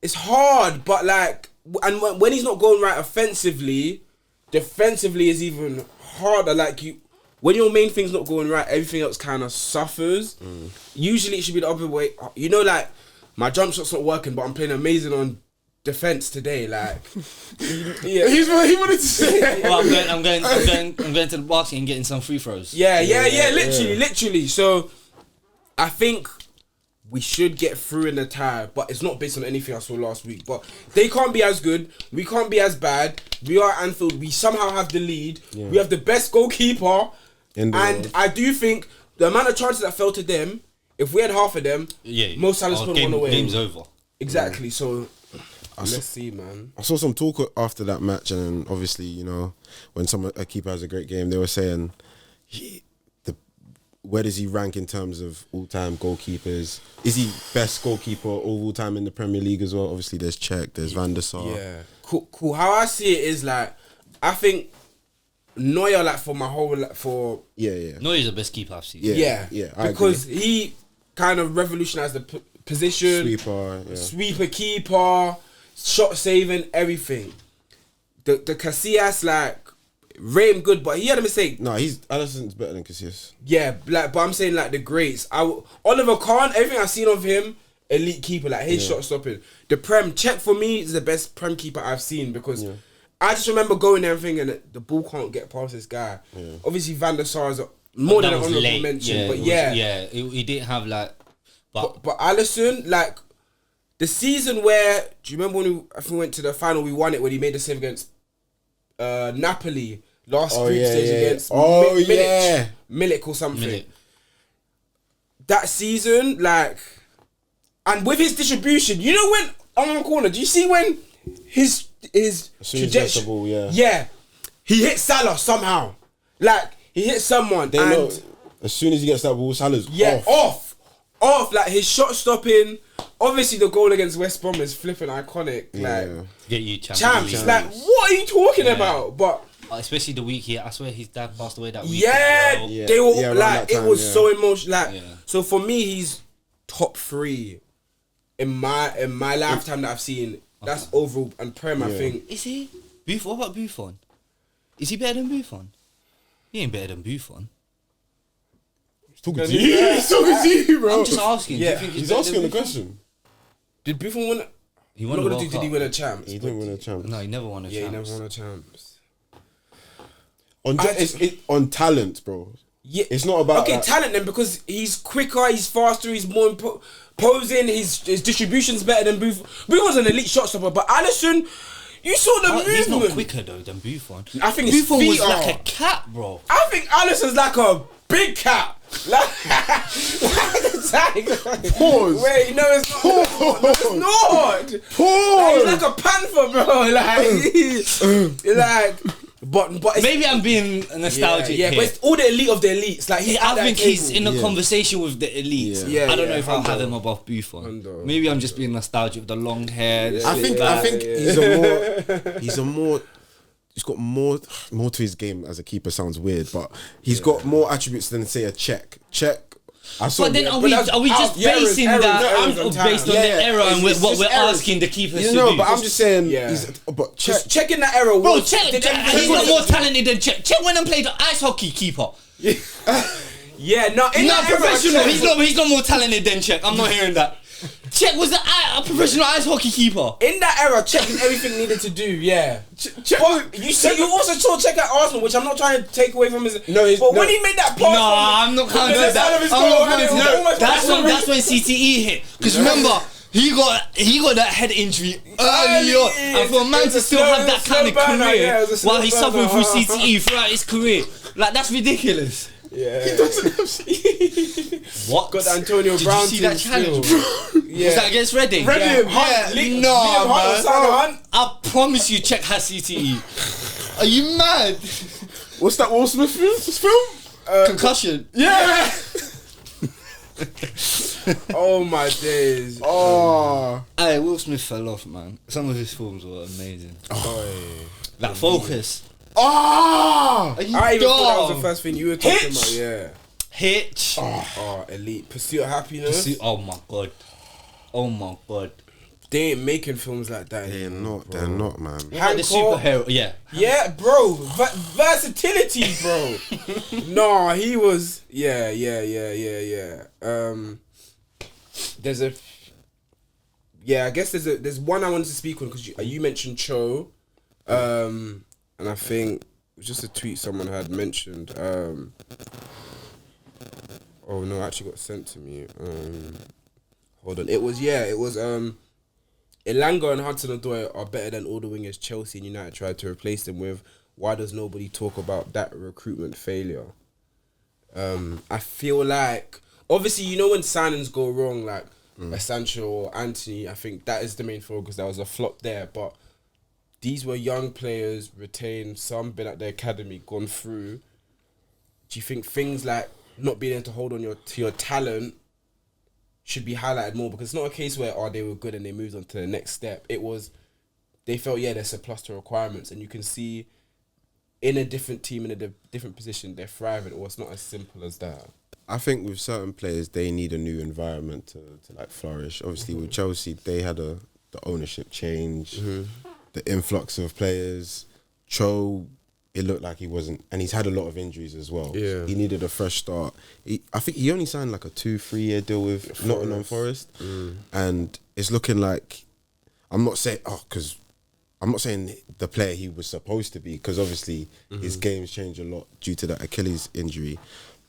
it's hard, but like, and when he's not going right offensively, defensively is even harder. Like when your main thing's not going right, everything else kind of suffers. Usually it should be the other way. You know, like my jump shot's not working, but I'm playing amazing on defense today. Like, yeah, He wanted to say... Well, I'm going to the basket and getting some free throws. Yeah, literally. So I think we should get through in the tie, but it's not based on anything I saw last week. But they can't be as good. We can't be as bad. We are Anfield. We somehow have the lead. Yeah. We have the best goalkeeper. And I do think the amount of chances that fell to them, if we had half of them, Mo Salah's put one away. Game's over. Exactly. So let's see, man. I saw some talk after that match, and obviously, you know, when a keeper has a great game, they were saying, where does he rank in terms of all-time goalkeepers? Is he best goalkeeper of all time in the Premier League as well? Obviously, there's Cech, there's Van der Sar. Yeah, cool. How I see it is like, I think Neuer, like for my whole, Neuer's the best keeper I've seen. Yeah. I Because agree. he kind of revolutionized the position, sweeper, keeper, shot saving, everything. The Casillas, like, rate him good, but he had a mistake. No, Alisson's better than Casillas. Yeah, like, but I'm saying like the greats. Oliver Kahn, everything I've seen of him, elite keeper, like his shot stopping. The Prem, Cech for me is the best Prem keeper I've seen because I just remember going there and thinking that the ball can't get past this guy. Yeah. Obviously Van der Sar is more than an honourable mention, but he didn't have like. But Alisson, like the season where, do you remember when we went to the final? We won it when he made the save against Napoli last group stage against Milik or something. Milik. That season, like, and with his distribution, you know when on the corner, do you see when his trajectory? He hit Salah somehow. Like he hit someone, as soon as he gets that ball, Salah's off. Like his shot stopping. Obviously, the goal against West Brom is flipping iconic. Like, get you champs. Like, what are you talking about? But especially the week here, I swear his dad passed away that week. They were like, it was so emotional. Like, so for me, he's top 3 in my lifetime that I've seen. That's overall and Prem. I think. Is he? What about Buffon? Is he better than Buffon? He ain't better than Buffon. He's talking to you, bro. I'm just asking. Yeah, do you think he's asking the question. Did Buffon win? He won a World Cup. Did he win a champs? He didn't win a champ. No, he never won a champs. Yeah, he never won a champs. On talent, bro. Yeah, it's not about talent then, because he's quicker, he's faster, he's more posing, his distribution's better than Buffon. Buffon's an elite shot stopper, but Alisson, you saw the movement. He's not quicker though than Buffon. I think his Buffon feet was like a cat, bro. I think Alisson's like a big cat. Like the tiger. Pause. Wait, no, it's not. No, it's not. Pause. Like, he's like a panther, bro. Like, but it's, maybe I'm being nostalgic. Yeah, here. but it's all the elite of the elites. Like, I think he's in a conversation with the elites. Yeah, I don't know if I'll have him above Buffon. Maybe I'm just being nostalgic with the long hair. I think he's got more to his game as a keeper. Sounds weird, but he's got more attributes than say a Cech. I saw. But then but that's are we just basing errors that on time. based on Yeah, the error and it's what just we're errors. asking the keepers You to know, do? but I'm just saying. Yeah. But Just checking that error. Bro, was- check. did He's not more talented than Czech. Czech went and played ice hockey keeper. Yeah, no, in Not that era, professional. Czech- He's not more talented than Czech. I'm not hearing that. Czech was a professional ice hockey keeper. In that era, Czech did everything needed to do. Yeah, but you also saw Czech at Arsenal, which I'm not trying to take away from his. No, but when he made that pass, No, I'm not counting the side that. of his I'm goal, not and counting it was that. almost That's when CTE hit. Because remember, he got that head injury early on, and for a man to still have that kind of career while he's suffering through CTE throughout his career, like that's ridiculous. Yeah, What? got the Antonio Did Brown. you see that team challenge? still. Yeah. Was that against Reading? Reading, Yeah. Liam No, Hunt man. was Hunt. I promise you, Czech has CTE. Are you mad? What's that Will Smith film? Concussion. Yeah. Oh my days. Oh. Hey, Will Smith fell off, man. Some of his films were amazing. Like Focus. Oh. Are you I even thought that was the dumb? first thing you were talking Hitch. about. Yeah. Hitch. Oh, Elite Pursuit of Happiness. Oh my god. Oh my god. They ain't making films like that. They're anymore, not. bro. They're not, man. Like the Hancock. superhero. Yeah. Yeah, bro. Versatility, bro. No, he was. Yeah. There's a. Yeah, I guess there's one I wanted to speak on because you mentioned Cho, and I think it was just a tweet someone had mentioned. Oh no, it actually got sent to me. Hold on. It was Elanga and Hudson-Odoi are better than all the wingers Chelsea and United tried to replace them with. Why does nobody talk about that recruitment failure? I feel like, obviously, you know when signings go wrong, like a Sancho or Anthony, I think that is the main focus. That was a flop there. But these were young players, retained, some been at the academy, gone through. Do you think things like not being able to hold on to your talent should be highlighted more? Because it's not a case where they were good and they moved on to the next step. It was they felt they're surplus to requirements, and you can see in a different team in a different position they're thriving. Or it's not as simple as that. I think with certain players they need a new environment to like flourish. Obviously with Chelsea they had the ownership change, the influx of players. Cho, it looked like he wasn't, and he's had a lot of injuries as well. Yeah. He needed a fresh start. I think he only signed like a 2-3 year deal with Nottingham Forest, and it's looking like, I'm not saying the player he was supposed to be, because obviously his game's changed a lot due to that Achilles injury.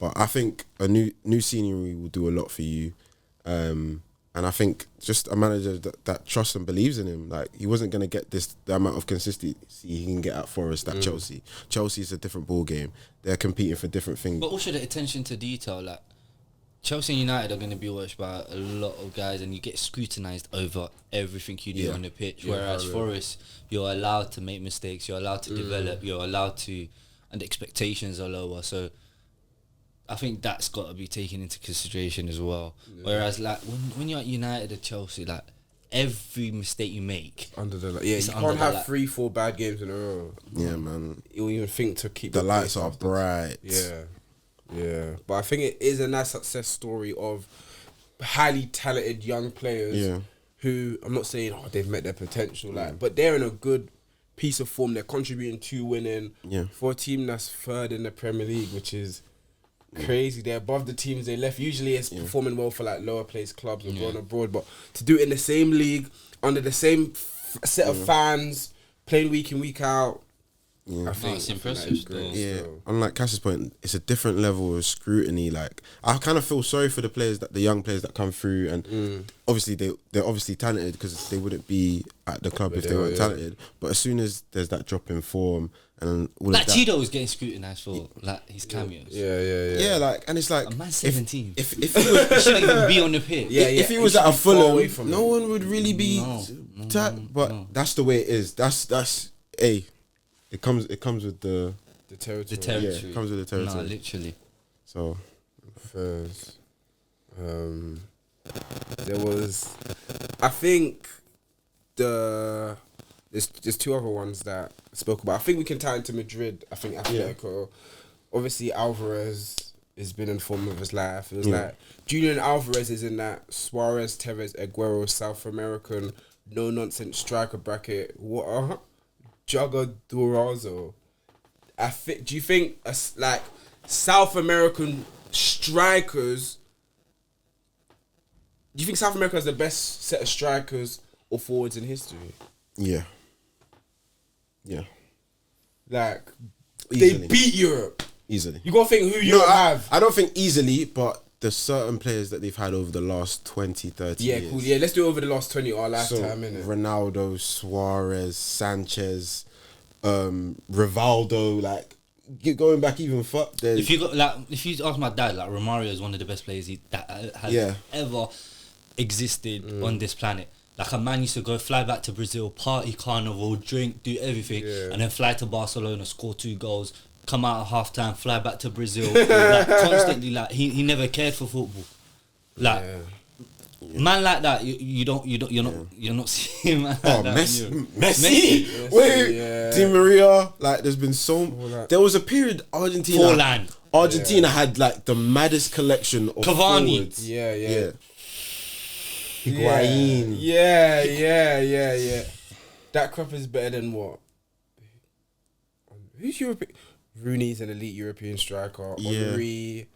But I think a new scenery will do a lot for you. And I think just a manager that trusts and believes in him. Like, he wasn't going to get the amount of consistency he can get at Forest at Chelsea. Chelsea's a different ball game. They're competing for different things. But also the attention to detail, like Chelsea and United are going to be watched by a lot of guys, and you get scrutinised over everything you do on the pitch. Whereas Forest, you're allowed to make mistakes, you're allowed to develop, you're allowed to, and the expectations are lower. So I think that's got to be taken into consideration as well. Yeah. Whereas, like, when you're at United or Chelsea, like, every mistake you make You can't have 3-4 bad games in a row. Yeah, man. You'll even think to keep the lights are bright. Yeah. But I think it is a nice success story of highly talented young players who, I'm not saying they've met their potential, but they're in a good piece of form. They're contributing to winning for a team that's third in the Premier League, which is crazy. They're above the teams they left. Usually it's performing well for like lower place clubs or going abroad, but to do it in the same league under the same set of fans, playing week in week out, I think it's impressive. Unlike Cass's point, it's a different level of scrutiny. Like, I kind of feel sorry for the young players that come through, and obviously they're obviously talented, because they wouldn't be at the club if they weren't talented. But as soon as there's that drop in form and all like of that, Tito was getting scrutinised for like his cameos. Yeah, like, and it's like a man 17. If he He shouldn't even be on the pitch. if he was at a Fulham, no one would really be but that's the way it is. That's it comes with the territory. The territory. Yeah, it comes with the territory. No, literally. So First, there was, I think there's two other ones that I spoke about. I think we can tie into Madrid. I think Atletico, obviously Alvarez has been in form of his life. It was like Julian Alvarez is in that Suarez, Tevez, Aguero, South American no nonsense striker bracket. What? Jugger Durazo. Do you think like South American strikers? Do you think South America has the best set of strikers or forwards in history? Yeah. Like Easily. they beat Europe. Easily. You gotta think who you have. I don't think easily, but there's certain players that they've had over the last 20, 30 years. Yeah, cool. Yeah, let's do it over the last 20 of our lifetime, innit? Ronaldo, Suarez, Sanchez, Rivaldo, like going back even if you ask my dad, like Romario is one of the best players that has ever existed on this planet. Like a man used to go fly back to Brazil, party, carnival, drink, do everything, and then fly to Barcelona, score 2 goals, come out at half time, fly back to Brazil, like constantly. Like he never cared for football. Like man like that, you're not seeing man. Oh, like Messi. Wait, Di Maria. Like there's been there was a period Argentina had like the maddest collection of Cavani. forwards. Yeah. Higuain. Yeah. That crop is better than what? Who's European? Rooney's an elite European striker. Henry,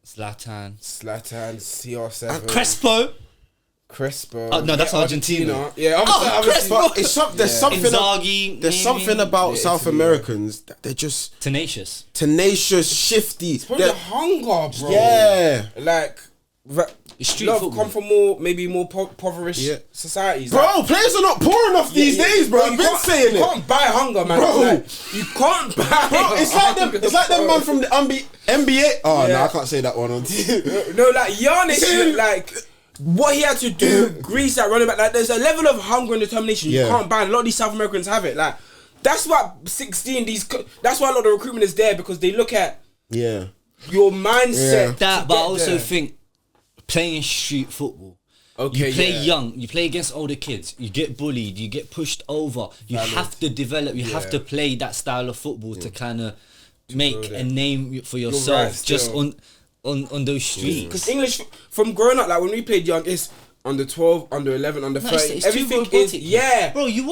Zlatan, CR7, Crespo. Oh no, that's Argentina. Yeah, But there's something. Inzaghi, There's something about South Americans that they're just tenacious, shifty. It's probably the hunger, bro. Yeah, like. Street Love football. come from more impoverished societies. Bro, like, players are not poor enough these days, bro. I've been saying you can't buy hunger, man. Bro. Like, you can't buy. Bro, it's like them man from the NBA. Oh no, I can't say that one on TV. No, like Giannis, like what he had to do, grease that running back. Like there's a level of hunger and determination you can't buy. A lot of these South Americans have it. Like that's why 16. That's why a lot of the recruitment is there because they look at your mindset. That, but I also think. Playing street football, you play young, you play against older kids, you get bullied, you get pushed over, you have to develop, you have to play that style of football to kind of make a name for yourself just on those streets. Because English, from growing up, like when we played young, it's under 12, under 11, under 13, it's everything is, bro, you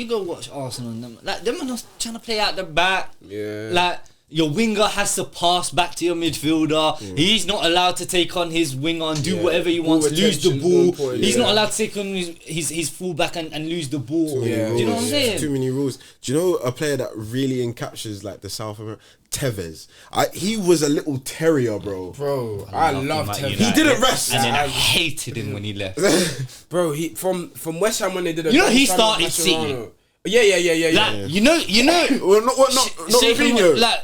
go watch Arsenal and them, like them are trying to play out the back, like your winger has to pass back to your midfielder. He's not allowed to take on his winger and do whatever he wants, lose the ball. He's not allowed to take on his fullback and lose the ball. Do you know what I'm saying? Too many rules. Do you know a player that really encaptures like the South America? Tevez. He was a little terrier, bro. Bro, I love Tevez. He didn't rest. And then I hated him when he left. Bro, he from West Ham when they did he started City. Yeah. Like, you know. Well, not Ronaldo. Like,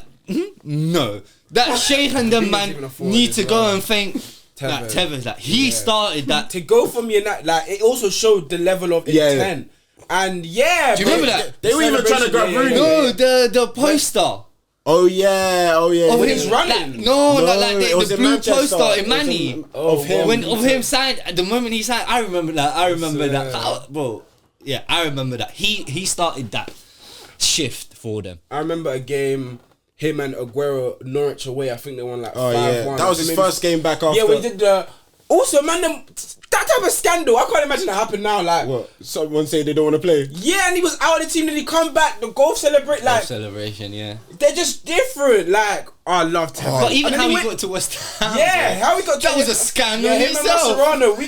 no, that Sheikh and them man need to go and thank Tevez. Like he started that to go from United. Like it also showed the level of intent. And do you remember that they were even trying to grab Rooney? No, the poster. Oh yeah. Of he's running. The blue poster in Manny of him signed. At the moment he signed, I remember that. Bro, yeah, I remember that. He started that shift for them. I remember a game. Him and Aguero, Norwich away. I think they won like 5-1. That was his first game back after. Yeah, we did the. Also, man, that type of scandal. I can't imagine that happen now. Like, what? Someone say they don't want to play. Yeah, and he was out of the team. Then he come back. The golf celebration. Yeah. They're just different. Like, I love Tevez. But even how he got to West Ham. Yeah, how he got to that was a scandal. Yeah, him and Mascherano. We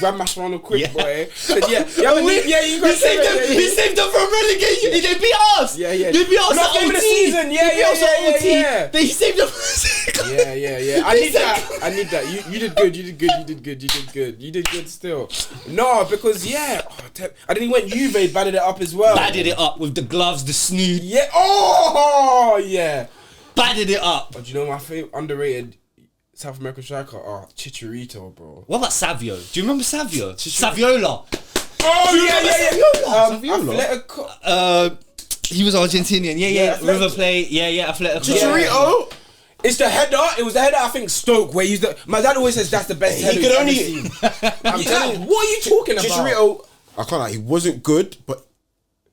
grabbed Mascherano quick, boy. But you he saved them from relegation. They beat us. Yeah. They beat us at OT. Season. Yeah. He saved them. Yeah. I need that. You did good. You did good still. No, because and then he went Juve, batted it up as well. Batted it up with the gloves, the snood. Yeah. Oh yeah. Batted it up. But you know my favorite underrated South American striker? Chicharito, bro. What about Savio? Do you remember Savio? Saviola. Oh yeah. Atletico. He was Argentinian. Yeah. River Plate. Yeah. Atletico. Chicharito. It's the header. It was the header. I think Stoke where my dad always says that's the best header. He could only. I'm telling you, what are you talking about? Chicharito. I can't lie. He wasn't good, but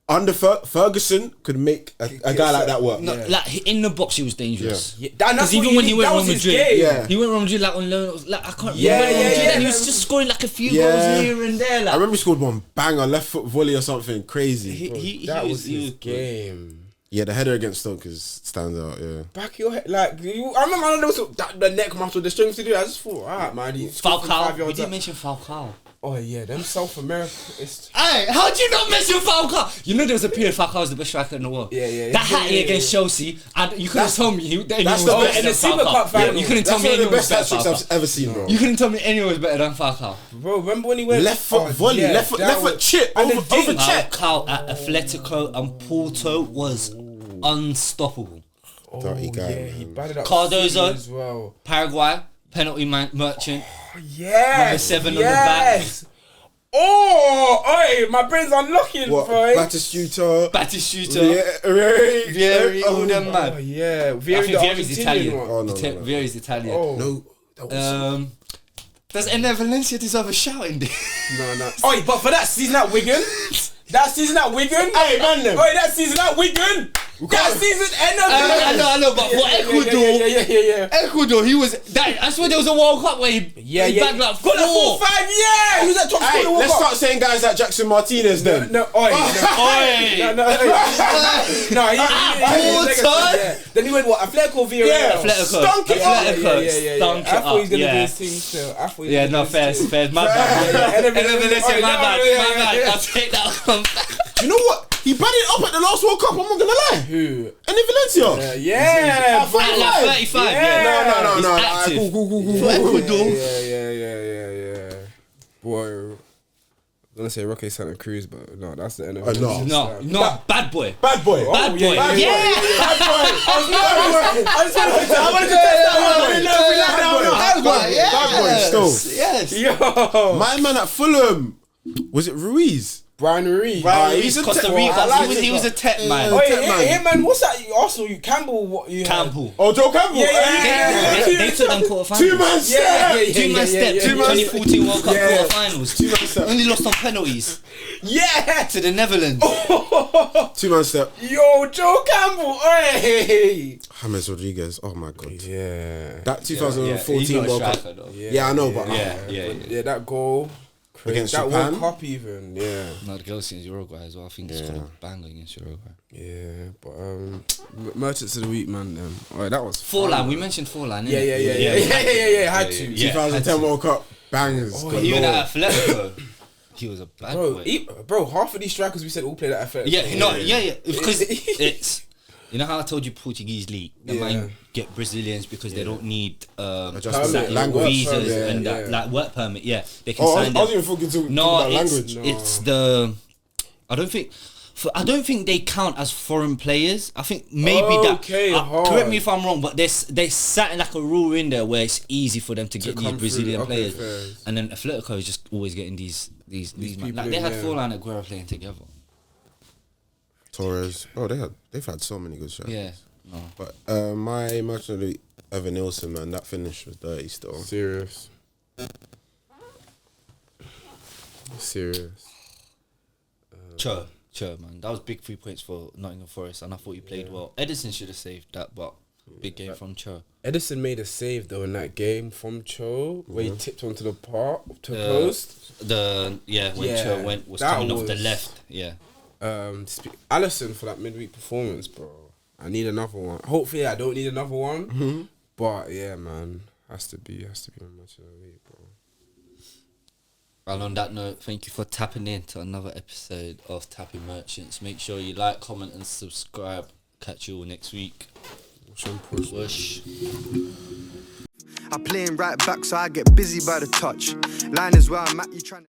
under Ferguson could make a guy like that work. No, like in the box, he was dangerous. Yeah, Because even when he went Real Madrid, Yeah. he went Real Madrid like on loan. Like I can't. Yeah, remember Real Madrid, yeah, and he yeah. was just scoring like a few Yeah. goals here and there. I Like remember he scored one banger left foot volley or something crazy. he That was was his game. Yeah, the header against Stoke stands out. Yeah. Back your head, like I remember there was the neck muscle, the strength to do. I just thought, alright, man. He scored from 5 Falcao. We yards didn't out. mention Falcao. Oh yeah, them South America. Hey, how do you not mention Falcao? You know there was a period Falcao was the best striker in the world. Yeah. That hat against Chelsea, and you couldn't tell me that's the best in the Super Cup final. You couldn't tell That's me one of the anyone was best better than hat tricks I've Falcao. ever seen, bro. You couldn't tell me anyone was better than Falcao. Bro, remember when he went Left foot volley, left foot chip and the over dink. check. Falcao at Atletico and Porto was unstoppable. Dirty guy, Yeah, man. he batted up Cardozo. as well. Paraguay, penalty merchant. Yes, Number 7 on the back. Oh, oi, my brain's unlocking, What? boy. Batistuta. Batistuta. Vieri. all them Oh man. yeah, I think Vieri's Argentinian Italian. one. Oh, no. Vieri's Italian. Oh, No, that was Does Ener Valencia deserve a shout in this? no. Oi, but for that season at Wigan, hey, man, them. Oi, that season at Wigan, that season I know, but for Ecuador, yeah. Ecuador, he was that. I swear there was a World Cup where he bagged like 4. Got that 4-5, yeah. He was at top scorer Hey, in the World let's Cup. start saying guys like Jackson Martinez then. No, oi, no, yeah. Then he went what? Atletico Villarreal. Yeah, Atletico. Stunk it up. Yeah. Stunk I it thought he was up, gonna yeah. be his team still. I thought he was Yeah, gonna no, be his team. fair. My bad. Ener Ener Valencia, my bad. I'll take that one. Do you know what? He batted up at the last World Cup. I'm not gonna lie. Who? Ener Valencia. Yeah. At 45. At like 35, yeah. No. He's active. Cool. For Ecuador. Yeah. Boy, I'm gonna say Roque Santa Cruz, but no, that's the end of it. No, bad boy. Bad boy. Bad boy. yeah. Yeah. I wanted to test that one. Bad boy still. Yes. Yo, My man at Fulham. Was it Ruiz? Brian Ruiz. He's a Costa tech- Rica. I like He was a tech man. Oh, tech man. yeah, man. What's that? Arsenal, you Campbell. What you? Campbell. Oh, Joe Campbell. Yeah. They took them quarterfinals. Two-man step. Two-man step. 2014 World Cup Yeah. quarterfinals. Two-man step. Only lost on penalties Yeah. to the Netherlands. Two-man step. Yo, Joe Campbell. Hey. James Rodriguez. Oh my god. Yeah. That He's 2014 not a World Cup. striker, though. Yeah, I know, but Yeah, that goal. Against that Japan? World Cup even. Yeah. No, the girls against Uruguay as well. I think it's got a banger against Uruguay. Yeah, but merchants of the week, man. Alright, that was Forlan, we mentioned Forlan. Yeah. Had to. 2010 World Cup bangers. But even at Atletico, he was a bad boy. Bro, half of these strikers we said all played at Atletico. Yeah. Because it's, you know how I told you Portuguese league, they might get Brazilians because they don't need language visas permit, and yeah. that, like work permit. Yeah, they can Oh, I sign was them. even talking No, about language. it's the. I don't think they count as foreign players. I think maybe Okay, that. Correct me if I'm wrong, but they sat in like a rule in there where it's easy for them to get these come Brazilian through. Okay, players, fair. and then Atletico is just always getting these man. people Like they in, had yeah. Forlan and Aguero playing together. Torres. Oh, they've had so many good shots. Yeah. No. But my merchant of the week, Evan Nilsson, man, that finish was dirty still. Serious. Sure, man. That was big 3 points for Nottingham Forest, and I thought he played well. Edison should have saved that, but big game from Cho. Edison made a save though in that game from Cho where he tipped onto the post. When Cho was that coming off the was- left. Yeah. Alisson for that midweek performance, bro. I need another one. Hopefully, I don't need another one. But yeah, man, has to be my match of the week, bro. And on that note, thank you for tapping in to another episode of Tapping Merchants. Make sure you like, comment, and subscribe. Catch you all next week. Whoosh. I play him right back, so I get busy by the touch. Line is where I'm at, you trying